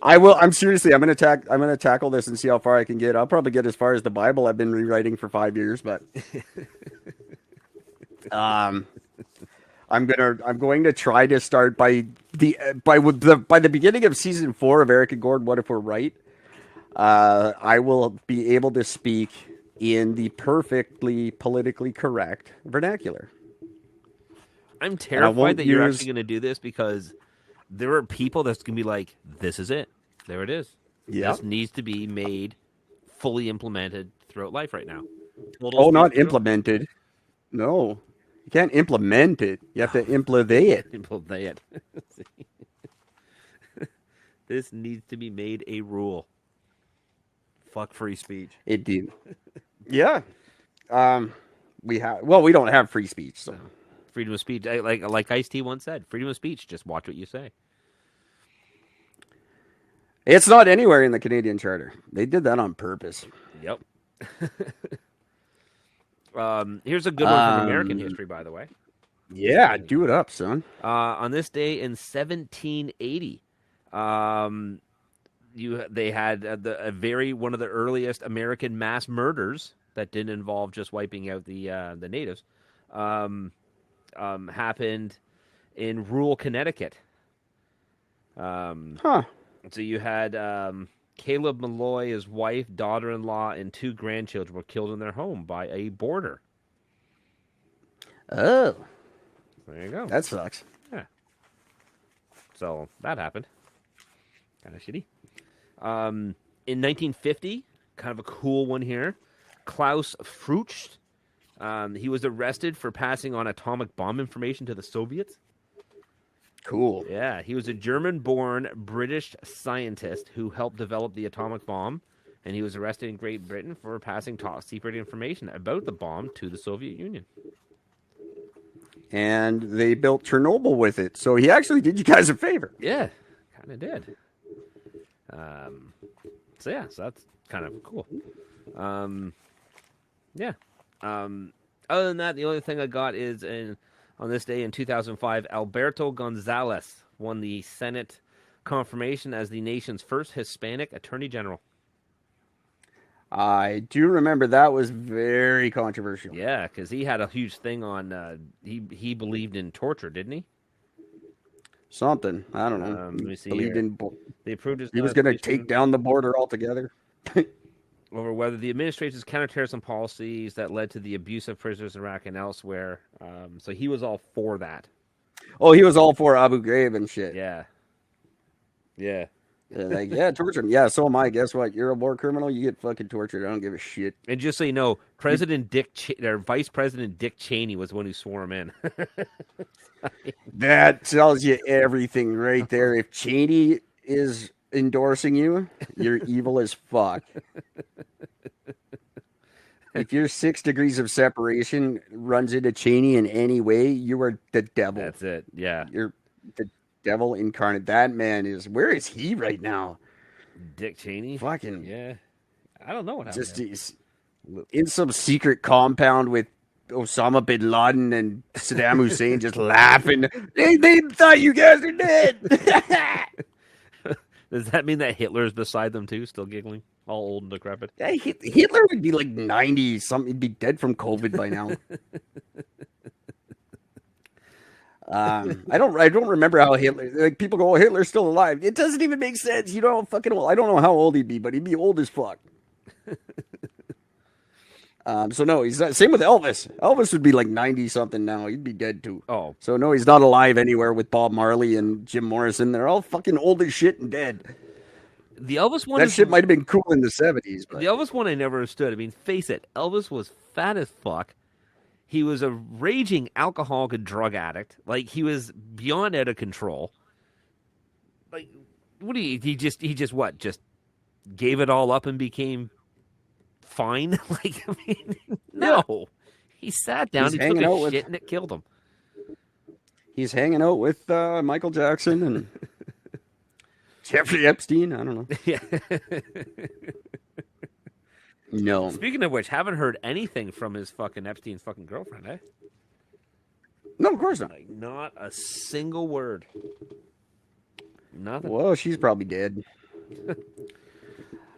I will. I'm seriously. I'm gonna tackle this and see how far I can get. I'll probably get as far as the Bible I've been rewriting for 5 years, but I'm going to try to start by the beginning of season 4 of Eric and Gord. What if we're right? I will be able to speak in the perfectly politically correct vernacular. I'm terrified that you're actually going to do this because there are people that's going to be like, this is it. There it is. Yep. This needs to be made fully implemented throughout life right now. Not implemented. No. You can't implement it. You have to implement it. Implement it. This needs to be made a rule. Fuck free speech. It did. Yeah. We don't have free speech, so. Freedom of speech, like Ice-T once said, freedom of speech, just watch what you say. It's not anywhere in the Canadian Charter. They did that on purpose. Yep. Here's a good one from American history, by the way. Yeah, do it up, son. On this day in 1780, they had one of the earliest American mass murders that didn't involve just wiping out the natives. Happened in rural Connecticut. So you had Caleb Malloy, his wife, daughter-in-law, and 2 grandchildren were killed in their home by a boarder. Oh. There you go. That sucks. Yeah. So that happened. Kind of shitty. In 1950, kind of a cool one here, Klaus Frucht. He was arrested for passing on atomic bomb information to the Soviets. Cool. Yeah, he was a German-born British scientist who helped develop the atomic bomb, and he was arrested in Great Britain for passing top-secret information about the bomb to the Soviet Union. And they built Chernobyl with it, so he actually did you guys a favor. Yeah, kind of did. So that's kind of cool. Other than that, the only thing I got is on this day in 2005, Alberto Gonzalez won the Senate confirmation as the nation's first Hispanic Attorney General. I do remember that was very controversial. Yeah, because he had a huge thing on. He believed in torture, didn't he? Something. I don't know. Let me see. They approved his. He was going to take down the border altogether. Over whether the administration's counterterrorism policies that led to the abuse of prisoners in Iraq and elsewhere. So he was all for that. Oh, he was all for Abu Ghraib and shit. Yeah. Torture him. Yeah, so am I. Guess what? You're a war criminal. You get fucking tortured. I don't give a shit. And just so you know, Vice President Dick Cheney was the one who swore him in. That tells you everything right there. If Cheney is endorsing you, you're evil as fuck. If your 6 degrees of separation runs into Cheney in any way, you are the devil. That's it. Yeah. You're the devil incarnate. That man is. Where is he right now? Dick Cheney? Fucking. Yeah. I don't know what happened. Just he's in some secret compound with Osama bin Laden and Saddam Hussein just laughing. They thought you guys are dead. Does that mean that Hitler's beside them too, still giggling? All old and decrepit? Yeah, Hitler would be like 90 something. He'd be dead from COVID by now. I don't remember how Hitler. Like people go, "Oh, Hitler's still alive." It doesn't even make sense. You know, fucking. I don't know how old he'd be, but he'd be old as fuck. So no, he's not. Same with Elvis. Elvis would be like 90 something now. He'd be dead too. Oh, so no, he's not alive anywhere with Bob Marley and Jim Morrison. They're all fucking old as shit and dead. The Elvis one. That shit might have been cool in the 70s. But. The Elvis one I never understood. I mean, face it, Elvis was fat as fuck. He was a raging alcoholic and drug addict. Like he was beyond out of control. Like, what do you? He just what? Just gave it all up and became fine. Like, I mean, no, He sat down, he took a shit, and it killed him. He's hanging out with Michael Jackson and Jeffrey Epstein. I don't know. Yeah. No. Speaking of which, haven't heard anything from his fucking Epstein's fucking girlfriend, eh? No, of course not. Like, not a single word. Nothing. Well, she's probably dead.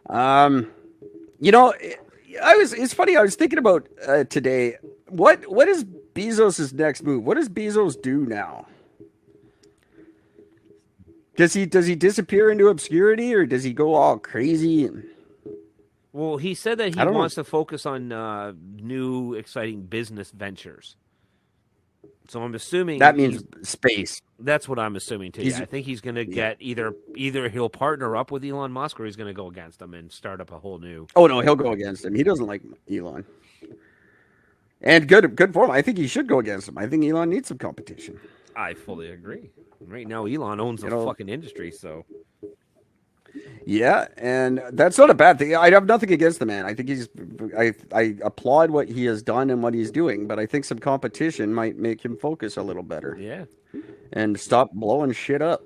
You know, it's funny. I was thinking about today. What is Bezos' next move? What does Bezos do now? Does he disappear into obscurity, or does he go all crazy? Well, he said that he wants to focus on new, exciting business ventures. So I'm assuming that means space. That's what I'm assuming too. I think he's going to get either he'll partner up with Elon Musk, or he's going to go against him and start up a whole new. Oh no, he'll go against him. He doesn't like Elon, and good for him. I think he should go against him. I think Elon needs some competition. I fully agree. Right now, Elon owns the fucking industry, so. Yeah, and that's not a bad thing. I have nothing against the man. I think I applaud what he has done and what he's doing, but I think some competition might make him focus a little better. Yeah. And stop blowing shit up.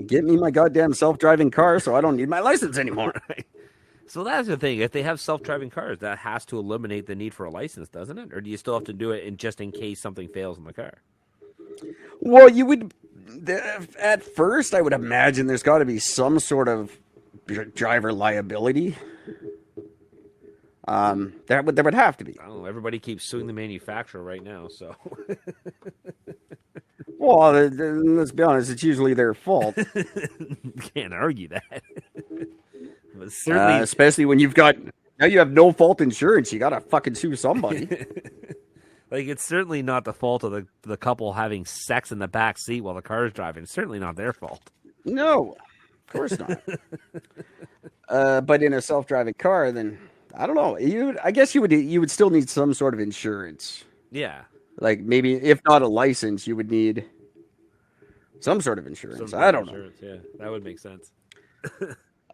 Get me my goddamn self-driving car so I don't need my license anymore. Right. So that's the thing. If they have self-driving cars, that has to eliminate the need for a license, doesn't it? Or do you still have to do it just in case something fails in the car? Well, you would... At first, I would imagine there's got to be some sort of driver liability. There would have to be. I don't know. Everybody keeps suing the manufacturer right now, so. Well, let's be honest. It's usually their fault. Can't argue that. But certainly, especially when you have no fault insurance. You got to fucking sue somebody. Like, it's certainly not the fault of the couple having sex in the back seat while the car is driving. It's certainly not their fault. No, of course not. But in a self-driving car, then I don't know. I guess you would still need some sort of insurance. Yeah. Like maybe if not a license, you would need some sort of insurance. I don't know. Yeah, that would make sense.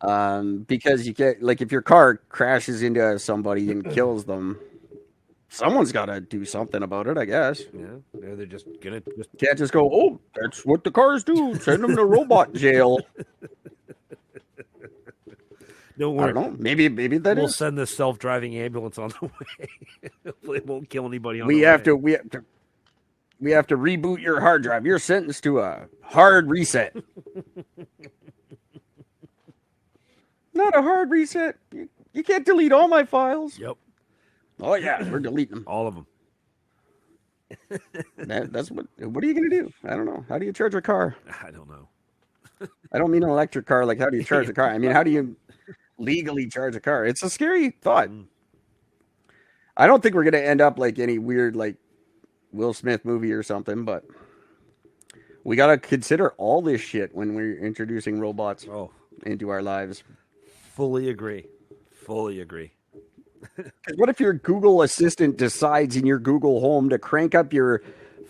Because you get if your car crashes into somebody and kills them. Someone's got to do something about it, I guess. Yeah, they're just gonna can't just go. Oh, that's what the cars do. Send them to robot jail. Don't worry. I don't know. Maybe we'll send the self-driving ambulance on the way. Hopefully, it won't kill anybody on the way. We have to reboot your hard drive. You're sentenced to a hard reset. Not a hard reset. You can't delete all my files. Yep. Oh yeah, we're deleting them. All of them. That's what are you gonna do? I don't know. How do you charge a car? I don't know. I don't mean an electric car. Like, how do you charge a car? I mean, how do you legally charge a car? It's a scary thought. I don't think we're gonna end up like any weird Will Smith movie or something, but we gotta consider all this shit when we're introducing robots into our lives. Fully agree. What if your Google Assistant decides in your Google Home to crank up your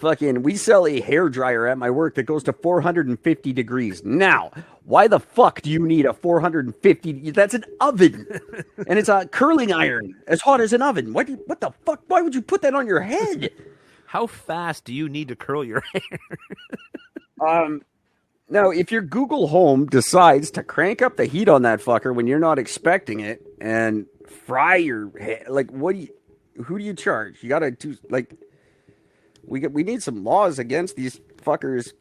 we sell a hairdryer at my work that goes to 450 degrees. Now, why the fuck do you need a 450? That's an oven. And it's a curling iron as hot as an oven. What the fuck? Why would you put that on your head? How fast do you need to curl your hair? Now, if your Google Home decides to crank up the heat on that fucker when you're not expecting it and fry your hair, who do you charge? You gotta do we need some laws against these fuckers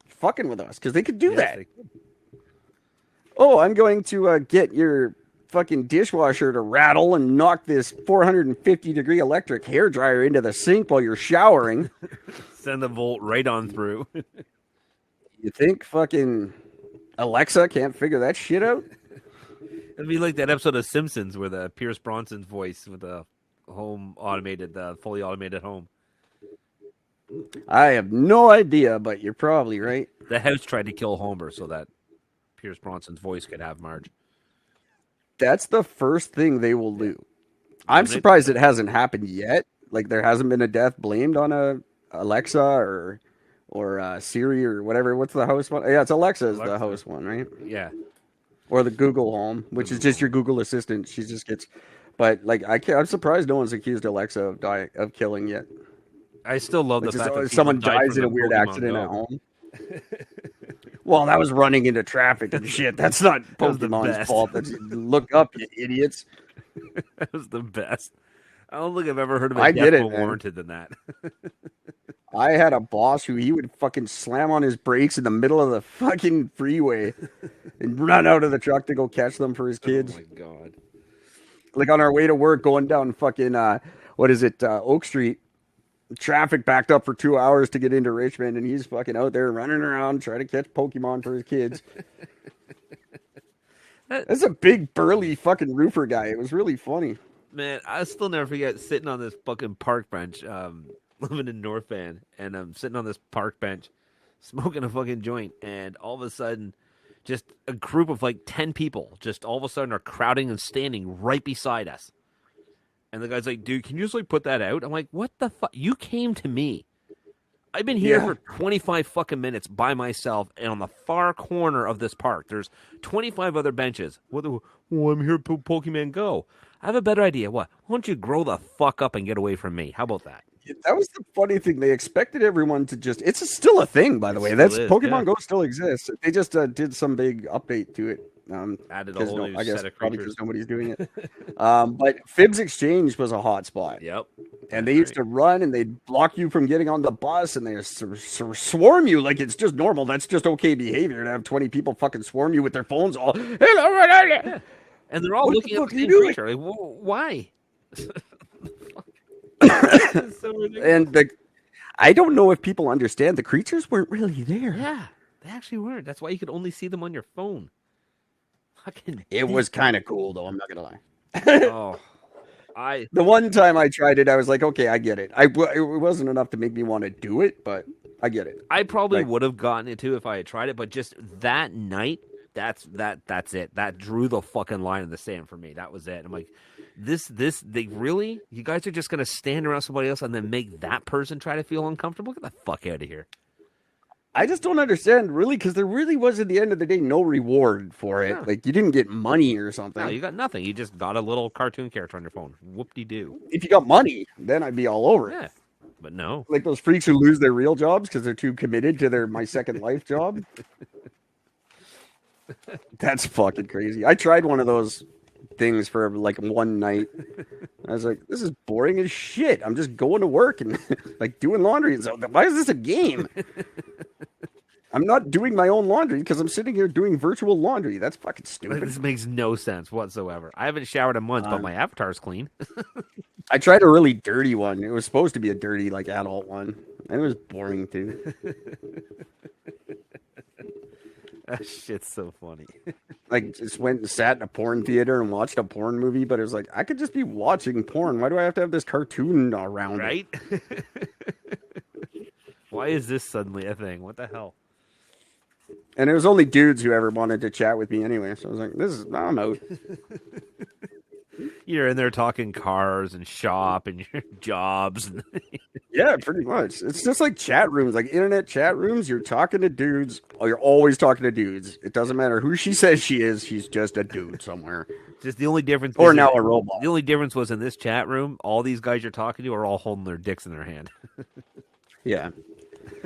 fucking with us because they could do that. Oh, I'm going to get your fucking dishwasher to rattle and knock this 450 degree electric hairdryer into the sink while you're showering. Send the volt right on through. You think fucking Alexa can't figure that shit out? It'd be like that episode of Simpsons where the Pierce Brosnan's voice with the fully automated home. I have no idea, but you're probably right. The house tried to kill Homer so that Pierce Brosnan's voice could have Marge. That's the first thing they will do. I'm surprised it hasn't happened yet. There hasn't been a death blamed on a Alexa or Siri or whatever. What's the host one? Yeah, it's Alexa is the host one, right? Yeah. Or the Google Home, which is just your Google Assistant. She just gets But like, I'm surprised no one's accused Alexa of killing yet. I still love the Which fact that is, someone people died dies in from a weird Pokemon accident Go. at home. Well, that was running into traffic and shit. That's not was the Pokemon's best. fault. Look up, you idiots. That was the best. I don't think I've ever heard of I a get death it, more man. warranted than that. I had a boss who he would fucking slam on his brakes in the middle of the fucking freeway and run out of the truck to go catch them for his kids. Oh my god. Like on our way to work, going down fucking Oak Street. Traffic backed up for 2 hours to get into Richmond, and he's fucking out there running around trying to catch Pokemon for his kids. That's a big burly fucking roofer guy. It was really funny. Man, I still never forget sitting on this fucking park bench, living in North Van, and I'm sitting on this park bench, smoking a fucking joint, and all of a sudden, just a group of like 10 people just all of a sudden are crowding and standing right beside us. And the guy's like, dude, can you just like put that out? I'm like, what the fuck? You came to me. I've been here for 25 fucking minutes by myself, and on the far corner of this park, there's 25 other benches. I'm here to Pokemon Go. I have a better idea. What? Why don't you grow the fuck up and get away from me? How about that? That was the funny thing. They expected everyone to just. It's still a thing, by the way. That's Pokemon Go still exists. They just did some big update to it. Added a whole new set of probably creatures. because nobody's doing it. But Fibs Exchange was a hot spot. Yep. And they used to run and they'd block you from getting on the bus and they swarm you like it's just normal. That's just okay behavior to have 20 people fucking swarm you with their phones all. Yeah. And they're all What looking the at fuck the are you same doing? creature. Like, why? So ridiculous. And I don't know if people understand the creatures weren't really there. Yeah, they actually weren't. That's why you could only see them on your phone. Fucking. It was kind of cool though. I'm not gonna lie. Oh, The one time I tried it, I was like, okay, I get it. It wasn't enough to make me want to do it, but I get it. I probably Like- would have gotten it too if I had tried it, but just that night, that's it. That drew the fucking line in the sand for me. That was it. I'm like, they really? You guys are just gonna stand around somebody else and then make that person try to feel uncomfortable? Get the fuck out of here. I just don't understand, really, because there really was, at the end of the day, no reward for it. Yeah. Like, you didn't get money or something. No, you got nothing. You just got a little cartoon character on your phone. Whoop-de-doo. If you got money, then I'd be all over it. Yeah, but no. Like those freaks who lose their real jobs because they're too committed to their My Second Life job. That's fucking crazy. I tried one of those things for like one night. I was like, this is boring as shit. I'm just going to work and like doing laundry. And so why is this a game? I'm not doing my own laundry because I'm sitting here doing virtual laundry. That's fucking stupid. This makes no sense whatsoever. I haven't showered in months, but my avatar's clean. I tried a really dirty one. It was supposed to be a dirty, like, adult one. And it was boring, too. That shit's so funny. Like, just went and sat in a porn theater and watched a porn movie, but it was like, I could just be watching porn. Why do I have to have this cartoon around it? Right? Why is this suddenly a thing? What the hell? And it was only dudes who ever wanted to chat with me anyway. So I was like, I'm out. You're in there talking cars and shop and your jobs. Yeah, pretty much. It's just like chat rooms, like internet chat rooms. You're talking to dudes. Oh, you're always talking to dudes. It doesn't matter who she says she is. She's just a dude somewhere. Just the only difference. Or now a robot. The only difference was in this chat room, all these guys you're talking to are all holding their dicks in their hand. Yeah.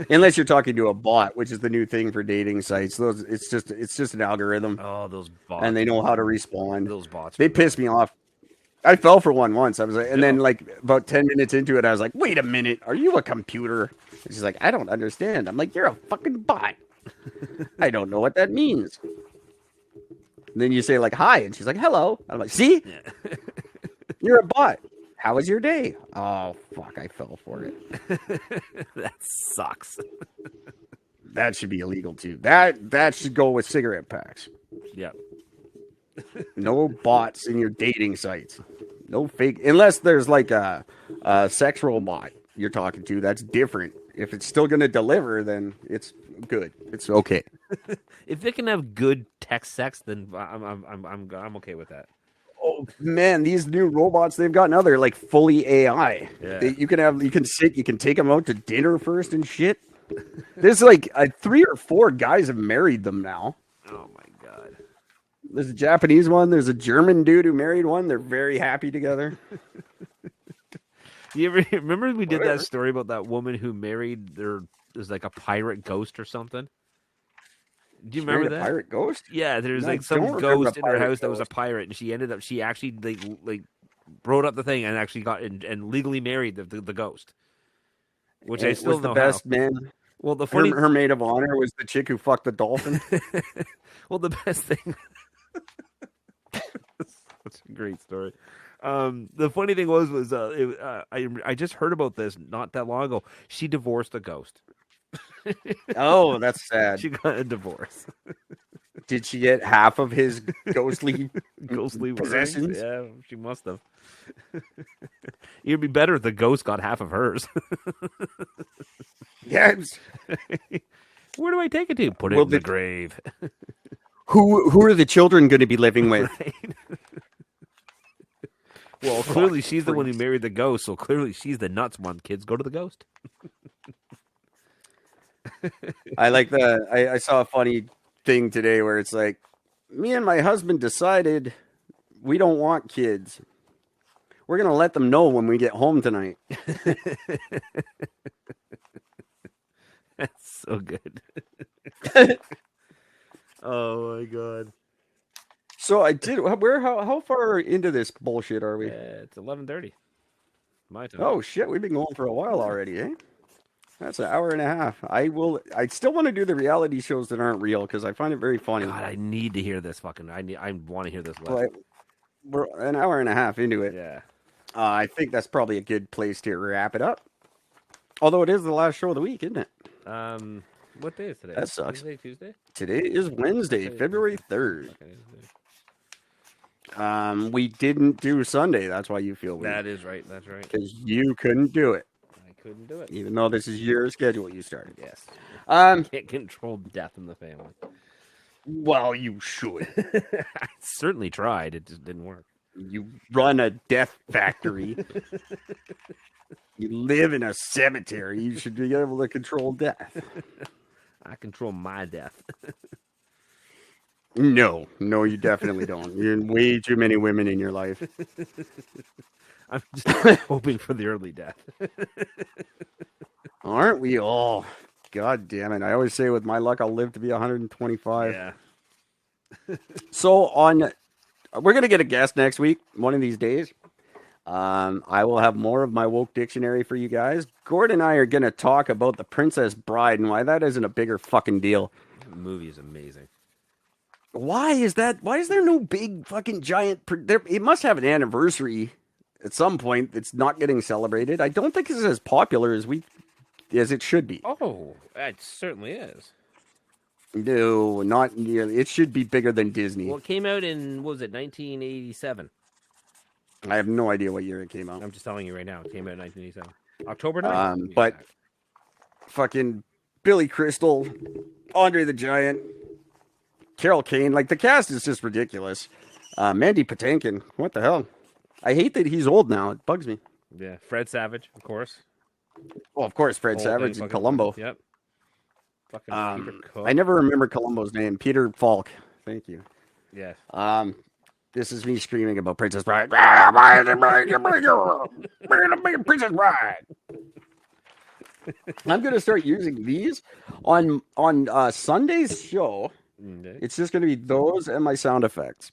Unless you're talking to a bot, which is the new thing for dating sites. It's just an algorithm. Oh, those bots. And they know how to respond. Those bots. They piss me off. I fell for one once. I was like, and then like about 10 minutes into it, I was like, wait a minute, are you a computer? And she's like, I don't understand. I'm like, you're a fucking bot. I don't know what that means. And then you say like, hi, and she's like, hello. I'm like, see? Yeah. You're a bot. How was your day? Oh, fuck, I fell for it. That sucks. That should be illegal too. That should go with cigarette packs. Yep. No bots in your dating sites. No fake, unless there's like a sex robot you're talking to. That's different. If it's still going to deliver, then it's good. It's okay. If it can have good text sex, then I'm okay with that. Oh man, these new robots they've got now, they're like fully AI. Yeah. You can take them out to dinner first and shit. There's like 3 or 4 guys have married them now. Oh my god. There's a Japanese one. There's a German dude who married one. They're very happy together. You ever remember we did that story about that woman who married there's like a pirate ghost or something? Do you remember that? Pirate ghost? Yeah, there's like some ghost in her house that was a pirate, and she actually like wrote up the thing and actually got and legally married the ghost. Which I still was know the best how. man. Well, the funny her maid of honor was the chick who fucked the dolphin. well, the best thing. That's a great story. The funny thing was I just heard about this not that long ago. She divorced a ghost. Oh, that's sad. She got a divorce. Did she get half of his ghostly possessions? Yeah, she must have. It'd be better if the ghost got half of hers. Yes. Where do I take it to? Put it in the grave. Who are the children going to be living with? Right. Well, clearly she's the one who married the ghost, so clearly she's the nuts one. Kids, go to the ghost. I like I saw a funny thing today where it's like, me and my husband decided we don't want kids. We're going to let them know when we get home tonight. That's so good. Oh my god. So how far into this bullshit are we? It's 11:30. My time. Oh shit, we've been going for a while already, eh? That's an hour and a half. I still want to do the reality shows that aren't real because I find it very funny. God, I need to hear this fucking. I want to hear this. We're an hour and a half into it. Yeah. I think that's probably a good place to wrap it up. Although it is the last show of the week, isn't it? What day is today? That sucks. Tuesday? Today is Wednesday, February 3rd. We didn't do Sunday. That's why you feel weird. That is right. That's right. Because you couldn't do it. I couldn't do it. Even though this is your schedule you started. Yes. Can't control death in the family. Well, you should. I certainly tried. It just didn't work. You run a death factory. You live in a cemetery. You should be able to control death. I control my death. No, you definitely don't. You're in way too many women in your life. I'm just hoping for the early death. Aren't we all? God damn it. I always say with my luck, I'll live to be 125. Yeah. So we're going to get a guest next week, one of these days. I will have more of my woke dictionary for you guys. Gord and I are going to talk about The Princess Bride and why that isn't a bigger fucking deal. The movie is amazing. Why is that? Why is there no big fucking giant? It must have an anniversary at some point that's not getting celebrated. I don't think it's as popular as it should be. Oh, it certainly is. No, not nearly. It should be bigger than Disney. Well, it came out in, what was it, 1987? I have no idea what year it came out. I'm just telling you right now. It came out in 1987. October 9th. But fucking Billy Crystal, Andre the Giant, Carol Kane, like the cast is just ridiculous. Mandy Patinkin, what the hell? I hate that he's old now. It bugs me. Yeah, Fred Savage, of course. Well, of course, Fred Savage and Columbo. Yep. Fucking Peter Cook. I never remember Columbo's name. Peter Falk. Thank you. Yeah. This is me screaming about Princess Bride. Princess Bride. I'm going to start using these on Sunday's show. It's just going to be those and my sound effects.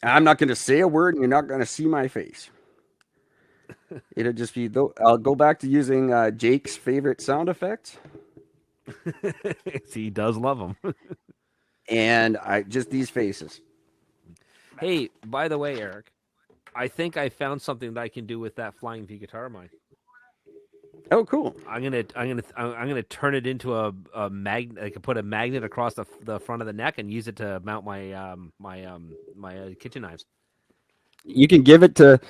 I'm not going to say a word, and you're not going to see my face. It'll just be. I'll go back to using Jake's favorite sound effects. He does love them. And just these faces. Hey, by the way, Eric, I think I found something that I can do with that flying V guitar of mine. Oh, cool! I'm gonna turn it into a magnet. I can put a magnet across the front of the neck and use it to mount my my kitchen knives. You can give it to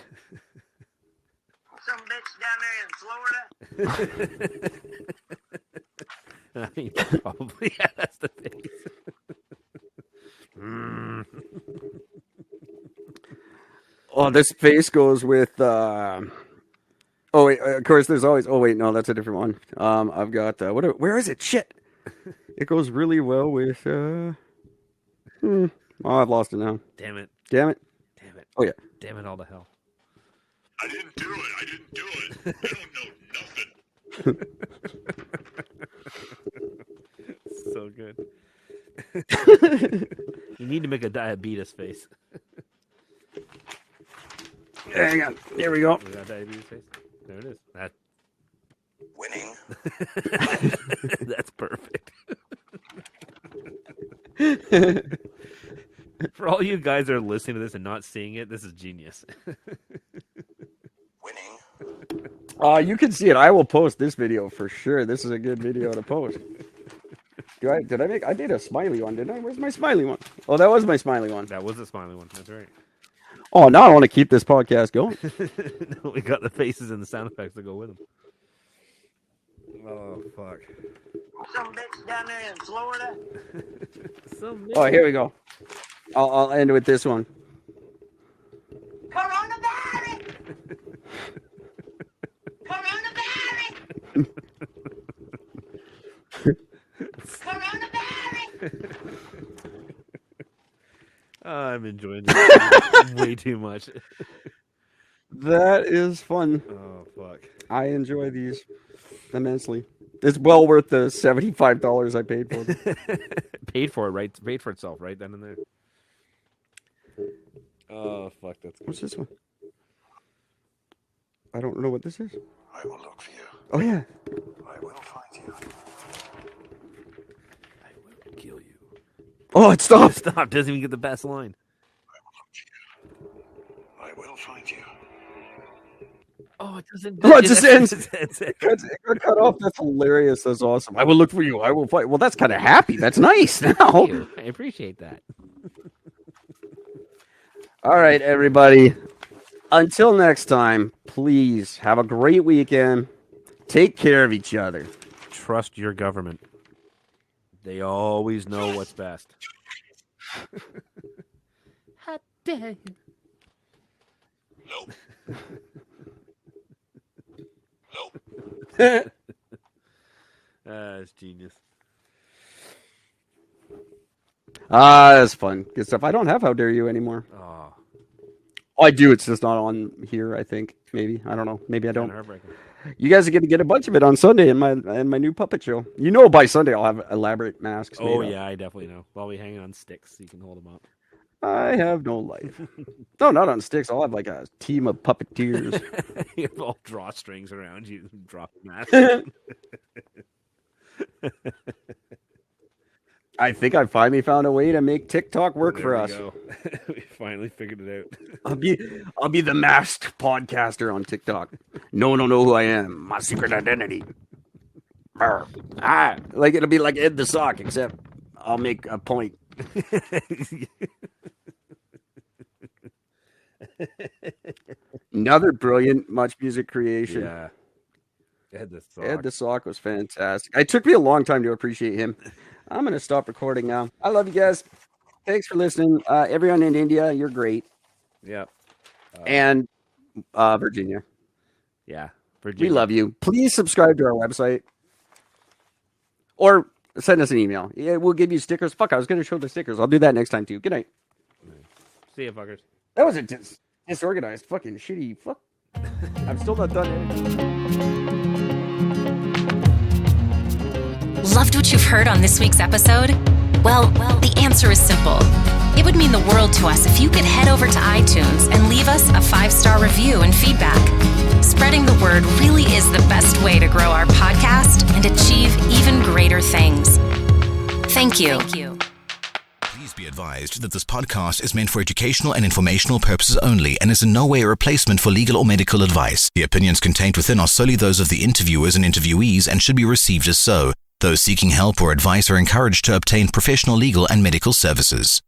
some bitch down there in Florida. I mean, probably yeah, that's the face. Oh, this face goes with. Oh wait, of course. There's always. Oh wait, no, that's a different one. I've got. Where is it? Shit. It goes really well with. Oh, I've lost it now. Damn it. Damn it. Damn it. Oh, yeah. Damn it all to hell. I didn't do it. I don't know nothing. So good. You need to make a diabetes face. Hang on. There we go. We got diabetes face. There it is. That. Winning. That's perfect. For all you guys that are listening to this and not seeing it, this is genius. Winning. You can see it. I will post this video for sure. This is a good video to post. I did a smiley one, didn't I? Where's my smiley one? Oh, that was my smiley one. That was a smiley one. That's right. Oh, now I want to keep this podcast going. No, we got the faces and the sound effects that go with them. Oh, fuck. Some bitch down there in Florida. Oh, here we go. I'll end with this one. Coronavirus! Coronavirus! Coronavirus! I'm enjoying this way too much. That is fun. Oh, fuck. I enjoy these immensely. It's well worth the $75 I paid for them. Paid for it, right? Paid for itself, right then and there. Oh, fuck. That's good. What's this one? I don't know what this is. I will look for you. Oh, yeah. I will find you. I will kill you. Oh, it stopped. Stop. Doesn't even get the best line. I will find you. Oh, it doesn't. Oh, it just ends. It It got cut off. That's hilarious. That's awesome. I will look for you. I will fight. Well, that's kind of happy. That's nice now. I appreciate that. All right, everybody. Until next time, please have a great weekend. Take care of each other. Trust your government. They always know what's best. How dare you? Nope. It's genius. That's fun. Good stuff. I don't have How Dare You anymore. Oh, I do. It's just not on here, I think. Maybe. I don't know. Maybe I don't. heartbreaking. You guys are going to get a bunch of it on Sunday in my new puppet show. You know by Sunday I'll have elaborate masks made Oh, up. yeah, I definitely know. While we hang on sticks, so you can hold them up. I have no life. No, not on sticks. I'll have like a team of puppeteers. You have all drawstrings around you and drop a mask. I think I finally found a way to make TikTok work for us. We finally figured it out. I'll be the masked podcaster on TikTok. No one will know who I am. My secret identity. Like it'll be like Ed the Sock, except I'll make a point. Another brilliant Much Music creation. Yeah. Ed the Sock was fantastic. It took me a long time to appreciate him. I'm going to stop recording now. I love you guys. Thanks for listening. Everyone in India, you're great. Yeah. And Virginia. Yeah. Virginia. We love you. Please subscribe to our website. Or send us an email. Yeah, we'll give you stickers. Fuck, I was going to show the stickers. I'll do that next time, too. Good night. See ya, fuckers. That was a disorganized fucking shitty fuck. I'm still not done. Loved what you've heard on this week's episode? Well, the answer is simple. It would mean the world to us if you could head over to iTunes and leave us a 5-star review and feedback. Spreading the word really is the best way to grow our podcast and achieve even greater things. Thank you. Please be advised that this podcast is meant for educational and informational purposes only and is in no way a replacement for legal or medical advice. The opinions contained within are solely those of the interviewers and interviewees and should be received as so. Those seeking help or advice are encouraged to obtain professional legal and medical services.